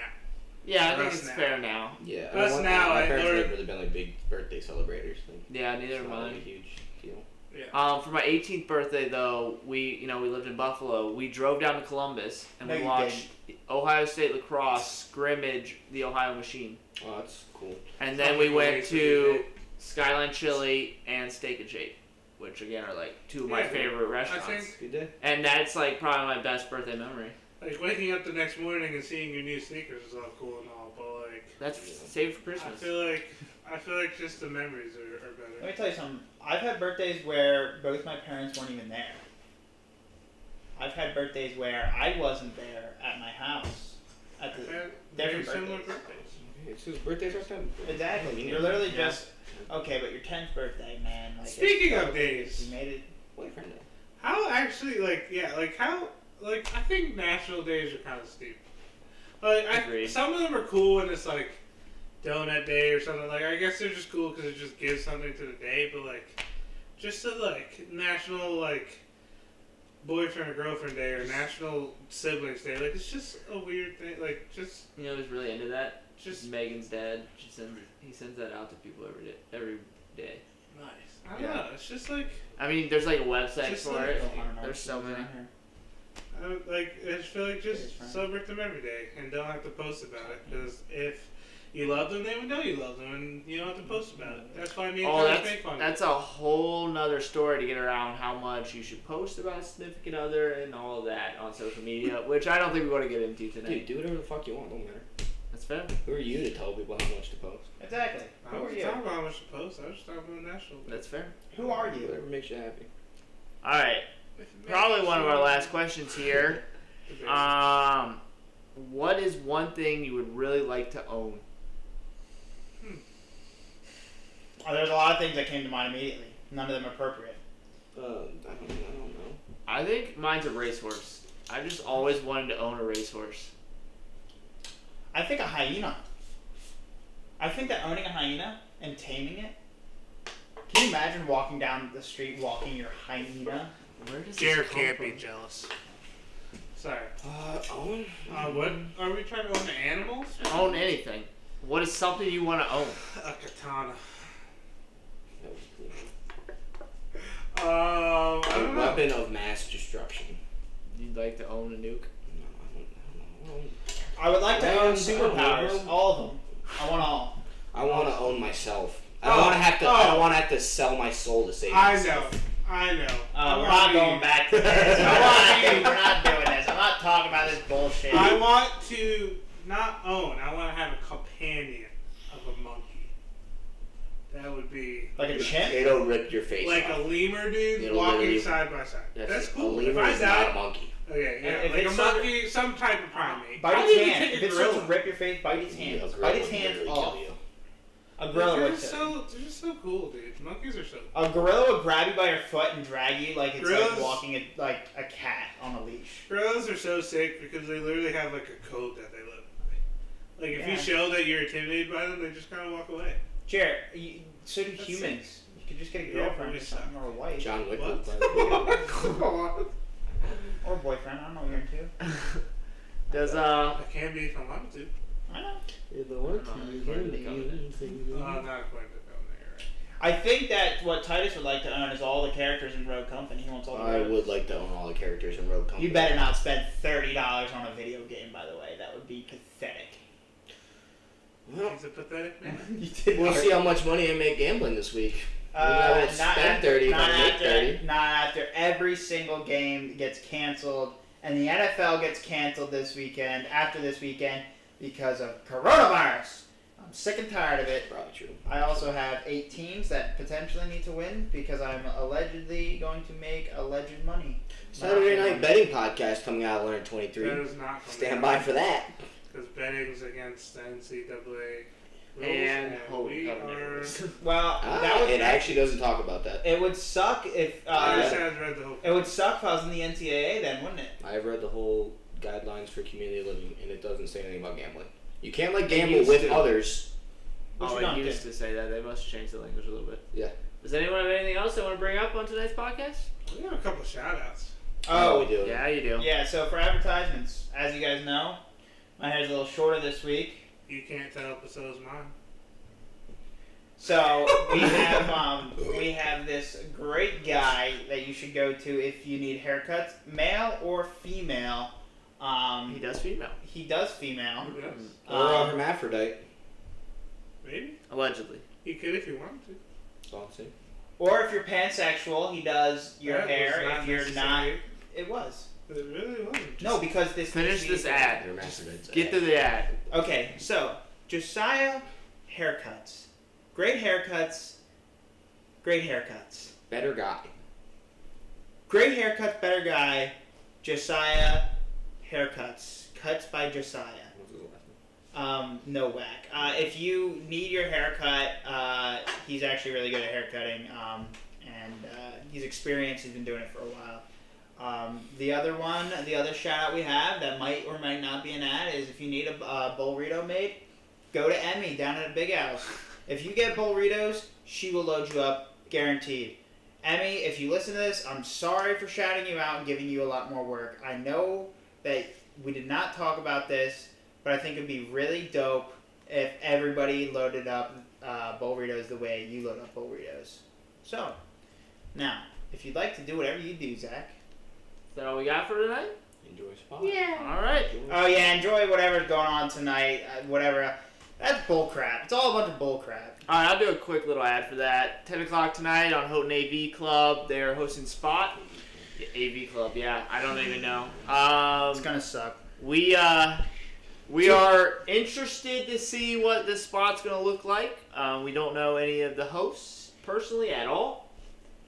[SPEAKER 1] Yeah, I think
[SPEAKER 2] Us
[SPEAKER 1] it's
[SPEAKER 2] now.
[SPEAKER 1] fair now.
[SPEAKER 3] Yeah.
[SPEAKER 2] Us
[SPEAKER 3] I mean,
[SPEAKER 2] now,
[SPEAKER 3] my
[SPEAKER 2] I
[SPEAKER 3] parents
[SPEAKER 2] learned-
[SPEAKER 3] have really been, like, big birthday celebrators. Like,
[SPEAKER 1] Yeah, neither
[SPEAKER 3] it's
[SPEAKER 1] am
[SPEAKER 3] not like a
[SPEAKER 1] I.
[SPEAKER 3] huge deal.
[SPEAKER 1] For my 18th birthday, though, we lived in Buffalo. We drove down to Columbus and
[SPEAKER 4] No,
[SPEAKER 1] we
[SPEAKER 4] you
[SPEAKER 1] watched Ohio State lacrosse scrimmage the Ohio Machine,
[SPEAKER 3] Oh, that's cool.
[SPEAKER 1] and then we went to Skyline Chili and Steak and Shake, which again are like two of my
[SPEAKER 2] Yeah,
[SPEAKER 1] favorite
[SPEAKER 2] I
[SPEAKER 1] restaurants.
[SPEAKER 2] think
[SPEAKER 3] Good day.
[SPEAKER 1] And that's like probably my best birthday memory.
[SPEAKER 2] like waking up the next morning and seeing your new sneakers is all cool and all, but like
[SPEAKER 1] That's saved for Christmas.
[SPEAKER 2] I feel like just the memories are
[SPEAKER 4] Let
[SPEAKER 2] better.
[SPEAKER 4] me tell you something. I've had birthdays where both my parents weren't even there. I've had birthdays where I wasn't there at my house. At the
[SPEAKER 2] I've had very
[SPEAKER 4] different
[SPEAKER 2] similar
[SPEAKER 4] birthdays.
[SPEAKER 2] birthdays.
[SPEAKER 3] It's whose birthday's our time?
[SPEAKER 4] Exactly.
[SPEAKER 3] Yeah.
[SPEAKER 4] You're literally
[SPEAKER 1] Yeah.
[SPEAKER 4] just okay, but your 10th birthday, man. Like,
[SPEAKER 2] Speaking
[SPEAKER 4] it's
[SPEAKER 2] of
[SPEAKER 4] totally-
[SPEAKER 2] days.
[SPEAKER 4] you made it.
[SPEAKER 3] Boyfriend day.
[SPEAKER 2] How actually I think national days are kind of stupid. Like
[SPEAKER 1] Agreed.
[SPEAKER 2] some of them are cool when it's like donut day or something. Like I guess they're just cool because it just gives something to the day. But like just the like national like boyfriend or girlfriend day or national siblings day. Like it's just a weird thing. Like just
[SPEAKER 1] You know who's really into that?
[SPEAKER 2] just
[SPEAKER 1] Megan's dad. He sends that out to people every day.
[SPEAKER 2] nice. I don't
[SPEAKER 1] Yeah.
[SPEAKER 2] know. It's just like
[SPEAKER 1] I mean, there's like a website
[SPEAKER 2] Just
[SPEAKER 1] for
[SPEAKER 2] like-
[SPEAKER 1] it.
[SPEAKER 4] I don't know.
[SPEAKER 1] There's so
[SPEAKER 4] Who's
[SPEAKER 1] many.
[SPEAKER 4] on here?
[SPEAKER 2] I just feel like
[SPEAKER 4] It's
[SPEAKER 2] just
[SPEAKER 4] fine.
[SPEAKER 2] celebrate them every day and don't have to post about it because if you love them, they would know you love them, and you don't have to post about it. That's why me and
[SPEAKER 1] Oh,
[SPEAKER 2] Titus make fun of
[SPEAKER 1] that's a whole nother story to get around how much you should post about a significant other and all of that on social media, which I don't think we want to get into tonight.
[SPEAKER 3] Dude, do whatever the fuck you want. Don't matter.
[SPEAKER 1] That's fair.
[SPEAKER 3] Who are you to tell people how much to post?
[SPEAKER 4] Exactly.
[SPEAKER 2] I
[SPEAKER 4] Who are
[SPEAKER 2] was
[SPEAKER 4] you?
[SPEAKER 2] talking about how much to post. I was just talking about national.
[SPEAKER 1] That's fair.
[SPEAKER 4] Who are you?
[SPEAKER 3] Whatever makes you happy.
[SPEAKER 1] All right. Probably one of our last questions here. What is one thing you would really like to own?
[SPEAKER 4] Oh, there's a lot of things that came to mind immediately. None of them appropriate.
[SPEAKER 3] I don't know.
[SPEAKER 1] I think mine's a racehorse. I just always wanted to own a racehorse.
[SPEAKER 4] I think a hyena. I think that owning a hyena and taming it. Can you imagine walking down the street walking your hyena?
[SPEAKER 1] Where does
[SPEAKER 2] Jared
[SPEAKER 1] this come
[SPEAKER 2] can't
[SPEAKER 1] from?
[SPEAKER 2] be jealous. Sorry.
[SPEAKER 3] Owen?
[SPEAKER 2] What? Are we trying to own animals?
[SPEAKER 1] Own anything. What is something you want to own?
[SPEAKER 2] A katana.
[SPEAKER 3] That was cool.
[SPEAKER 2] I
[SPEAKER 3] A
[SPEAKER 2] don't know.
[SPEAKER 3] weapon of mass destruction.
[SPEAKER 1] You'd like to own a nuke?
[SPEAKER 3] No, I don't know.
[SPEAKER 4] I would like to own
[SPEAKER 3] Well,
[SPEAKER 4] superpowers. All of them. I want all.
[SPEAKER 3] I want to own myself. I
[SPEAKER 2] Oh,
[SPEAKER 3] don't want to have to. I
[SPEAKER 2] oh.
[SPEAKER 3] don't want to have to sell my soul to save
[SPEAKER 2] I
[SPEAKER 3] myself.
[SPEAKER 2] know. I know.
[SPEAKER 4] We're not going back to this. We're not doing this. I'm not talking about this bullshit.
[SPEAKER 2] I want to not own. I want to have a companion of a monkey. That would be
[SPEAKER 4] Like a chimp?
[SPEAKER 3] It'll rip your face
[SPEAKER 2] like
[SPEAKER 3] off.
[SPEAKER 2] a lemur dude
[SPEAKER 3] It'll
[SPEAKER 2] walking
[SPEAKER 3] literally-
[SPEAKER 2] side by side. That's
[SPEAKER 3] A
[SPEAKER 2] cool. If
[SPEAKER 3] lemur
[SPEAKER 2] I
[SPEAKER 3] is not a
[SPEAKER 2] die,
[SPEAKER 3] monkey.
[SPEAKER 2] okay, yeah,
[SPEAKER 4] If
[SPEAKER 2] like a
[SPEAKER 4] it's
[SPEAKER 2] monkey, some type of primate.
[SPEAKER 4] Bite
[SPEAKER 2] I'd
[SPEAKER 4] its
[SPEAKER 2] even
[SPEAKER 4] hand.
[SPEAKER 2] take
[SPEAKER 4] If
[SPEAKER 2] a
[SPEAKER 4] it's supposed
[SPEAKER 2] gorilla.
[SPEAKER 4] to rip your face, bite its
[SPEAKER 3] Yeah,
[SPEAKER 4] hands.
[SPEAKER 3] a gorilla
[SPEAKER 4] Bite its
[SPEAKER 3] would
[SPEAKER 4] hands
[SPEAKER 3] literally
[SPEAKER 4] off.
[SPEAKER 3] kill you.
[SPEAKER 4] A gorilla
[SPEAKER 2] They're
[SPEAKER 4] would.
[SPEAKER 2] just so cool, dude. Monkeys are so cool.
[SPEAKER 4] A gorilla would grab you by your foot and drag you like it's
[SPEAKER 2] Gorillas-
[SPEAKER 4] like walking like a cat on a leash.
[SPEAKER 2] Gorillas are so sick because they literally have like a code that they live by. Like if
[SPEAKER 4] Yeah.
[SPEAKER 2] you show that you're intimidated by them, they just kind of walk away.
[SPEAKER 4] Jared, so do
[SPEAKER 2] That's
[SPEAKER 4] humans. You could just get a
[SPEAKER 2] Yeah,
[SPEAKER 4] girlfriend
[SPEAKER 2] probably
[SPEAKER 4] or something, or a wife.
[SPEAKER 3] John Wick.
[SPEAKER 2] What?
[SPEAKER 3] was by
[SPEAKER 2] Come on.
[SPEAKER 4] Or a boyfriend. I don't know what you're into.
[SPEAKER 1] Does
[SPEAKER 2] I can be if I wanted to.
[SPEAKER 4] I know.
[SPEAKER 3] the
[SPEAKER 1] one according to the covenant.
[SPEAKER 2] Not quite the covenant,
[SPEAKER 4] I think that what Titus would like to own is all the characters in Rogue Company. He wants all the
[SPEAKER 3] I
[SPEAKER 4] rogues.
[SPEAKER 3] would like to own all the characters in Rogue Company.
[SPEAKER 4] You better not spend $30 on a video game, by the way. That would be pathetic.
[SPEAKER 3] Well,
[SPEAKER 2] He's a pathetic man.
[SPEAKER 4] You did
[SPEAKER 3] we'll
[SPEAKER 4] not-
[SPEAKER 3] see how much money I make gambling this week.
[SPEAKER 4] Not
[SPEAKER 3] I won't spend 30, but I make 30.
[SPEAKER 4] after every single game gets canceled, and the NFL gets canceled this weekend, after this weekend, because of coronavirus. I'm sick and tired of it.
[SPEAKER 3] Probably true.
[SPEAKER 4] I also have 8 teams that potentially need to win because I'm allegedly going to make alleged money.
[SPEAKER 3] Saturday night betting podcast coming out of Leonard 23.
[SPEAKER 2] That is not
[SPEAKER 3] Stand by for that.
[SPEAKER 2] Because betting's against the NCAA rules,
[SPEAKER 1] And
[SPEAKER 2] and
[SPEAKER 1] holy
[SPEAKER 2] we
[SPEAKER 1] covenant
[SPEAKER 2] are.
[SPEAKER 1] rules.
[SPEAKER 4] Well, that would
[SPEAKER 3] It actually doesn't talk about that.
[SPEAKER 4] it would suck if
[SPEAKER 2] I just had read the whole.
[SPEAKER 4] it would suck if I was in the NCAA then, wouldn't it?
[SPEAKER 3] I've read the whole guidelines for community living, and it doesn't say anything about gambling. You can't like
[SPEAKER 1] It
[SPEAKER 3] gamble
[SPEAKER 1] used
[SPEAKER 3] with
[SPEAKER 1] to.
[SPEAKER 3] others.
[SPEAKER 4] What
[SPEAKER 1] Oh,
[SPEAKER 4] you
[SPEAKER 1] I
[SPEAKER 4] don't
[SPEAKER 1] used
[SPEAKER 4] do?
[SPEAKER 1] to say that. They must change the language a little bit.
[SPEAKER 3] Yeah.
[SPEAKER 1] Does anyone have anything else they want to bring up on tonight's podcast?
[SPEAKER 2] We have a couple of shout outs.
[SPEAKER 3] Oh, we do.
[SPEAKER 1] Yeah, you do.
[SPEAKER 4] Yeah, so for advertisements, as you guys know, my hair's a little shorter this week.
[SPEAKER 2] You can't tell, but so is mine.
[SPEAKER 4] So we have this great guy that you should go to if you need haircuts, male or female.
[SPEAKER 1] He does female.
[SPEAKER 4] He does female.
[SPEAKER 2] Yes.
[SPEAKER 3] Or a hermaphrodite.
[SPEAKER 2] Maybe.
[SPEAKER 1] Allegedly.
[SPEAKER 2] He could if he wanted to.
[SPEAKER 3] That's all I'm saying.
[SPEAKER 4] Or if you're pansexual, he does your
[SPEAKER 2] That
[SPEAKER 4] hair.
[SPEAKER 2] was
[SPEAKER 4] If you're not,
[SPEAKER 2] necessary.
[SPEAKER 4] it was.
[SPEAKER 2] It really wasn't.
[SPEAKER 4] No, because this
[SPEAKER 1] Finish this ad.
[SPEAKER 3] Hermaphrodites.
[SPEAKER 1] Get through the ad.
[SPEAKER 4] Okay, so Josiah haircuts. Great haircuts. Great haircuts.
[SPEAKER 3] Better guy.
[SPEAKER 4] Great haircuts, better guy. Josiah haircuts. Cuts by Josiah.
[SPEAKER 3] What's his last name?
[SPEAKER 4] No whack. If you need your haircut, he's actually really good at haircutting. And he's experienced. He's been doing it for a while. The other shout out we have that might or might not be an ad is if you need a burrito made, go to Emmy down at Big House. If you get burritos, she will load you up, guaranteed. Emmy, if you listen to this, I'm sorry for shouting you out and giving you a lot more work. I know that we did not talk about this, but I think it'd be really dope if everybody loaded up burritos the way you load up burritos. So, now, if you'd like to do whatever you do, Zach.
[SPEAKER 1] Is that all we got for tonight?
[SPEAKER 3] Enjoy Spa.
[SPEAKER 1] All right.
[SPEAKER 4] Oh yeah, enjoy whatever's going on tonight. Whatever. That's bull crap. It's all a bunch of bull crap.
[SPEAKER 1] All right, I'll do a quick little ad for that. 10 o'clock tonight on Houghton AV Club. They're hosting Spot. AV Club, yeah. I don't even know.
[SPEAKER 4] It's gonna suck.
[SPEAKER 1] We are interested to see what this spot's going to look like. We don't know any of the hosts personally at all.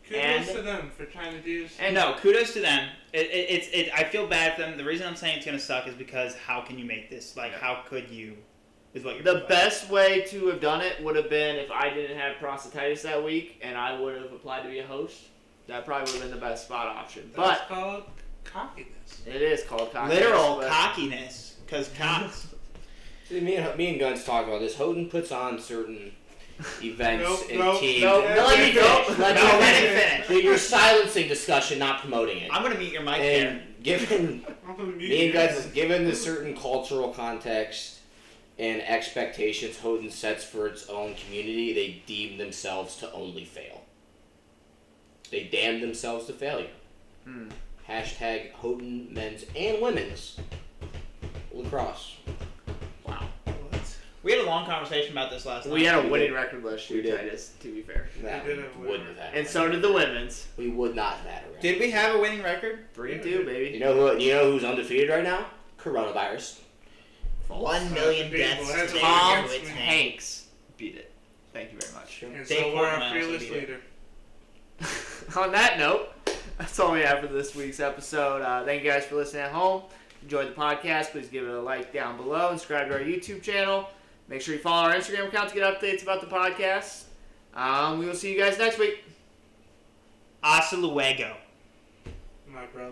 [SPEAKER 2] Kudos to them for trying to do.
[SPEAKER 4] And no, kudos to them. I feel bad for them. The reason I'm saying it's gonna suck is because how can you make this? Like, how could you? Is what you're
[SPEAKER 1] The best way to have done it would have been if I didn't have Titus that week and I would have applied to be a host. That probably would have been the best spot option.
[SPEAKER 2] That's
[SPEAKER 1] But
[SPEAKER 2] called cockiness.
[SPEAKER 1] it is called cockiness.
[SPEAKER 4] literal
[SPEAKER 1] but-
[SPEAKER 4] cockiness, because cocks.
[SPEAKER 3] See, me and Guntz talk about this. Houghton puts on certain events and teams.
[SPEAKER 1] Let me finish.
[SPEAKER 4] Let me finish.
[SPEAKER 3] You're silencing discussion, not promoting it.
[SPEAKER 4] I'm gonna mute your mic there.
[SPEAKER 3] And given me and Guntz, given the certain cultural context and expectations Houghton sets for its own community, they deem themselves to only fail. They damn themselves to failure. Hashtag Houghton men's and women's lacrosse.
[SPEAKER 1] Wow.
[SPEAKER 4] We had a long conversation about this last night.
[SPEAKER 1] We had a winning record last year,
[SPEAKER 3] We did.
[SPEAKER 1] Titus, to be fair.
[SPEAKER 3] That
[SPEAKER 2] We did have a
[SPEAKER 3] wouldn't
[SPEAKER 2] winner.
[SPEAKER 3] have happened.
[SPEAKER 1] And so did the women's.
[SPEAKER 3] We would not have had a record.
[SPEAKER 4] Did we have a winning record?
[SPEAKER 1] 3-2, baby.
[SPEAKER 3] You know who's undefeated right now? Coronavirus.
[SPEAKER 4] 1 million
[SPEAKER 2] People,
[SPEAKER 4] deaths.
[SPEAKER 2] that's
[SPEAKER 4] today.
[SPEAKER 1] Tom
[SPEAKER 2] It's me.
[SPEAKER 1] Hanks beat it. Thank you very much.
[SPEAKER 2] And
[SPEAKER 4] Dave
[SPEAKER 2] so we're
[SPEAKER 4] Portman
[SPEAKER 2] our
[SPEAKER 4] also
[SPEAKER 2] fearless
[SPEAKER 4] beat it.
[SPEAKER 2] leader.
[SPEAKER 1] On that note, that's all we have for this week's episode. Thank you guys for listening at home. Enjoyed the podcast. Please give it a like down below and subscribe to our YouTube channel. Make sure you follow our Instagram account to get updates about the podcast. We will see you guys next week.
[SPEAKER 4] Hasta luego.
[SPEAKER 2] My brother.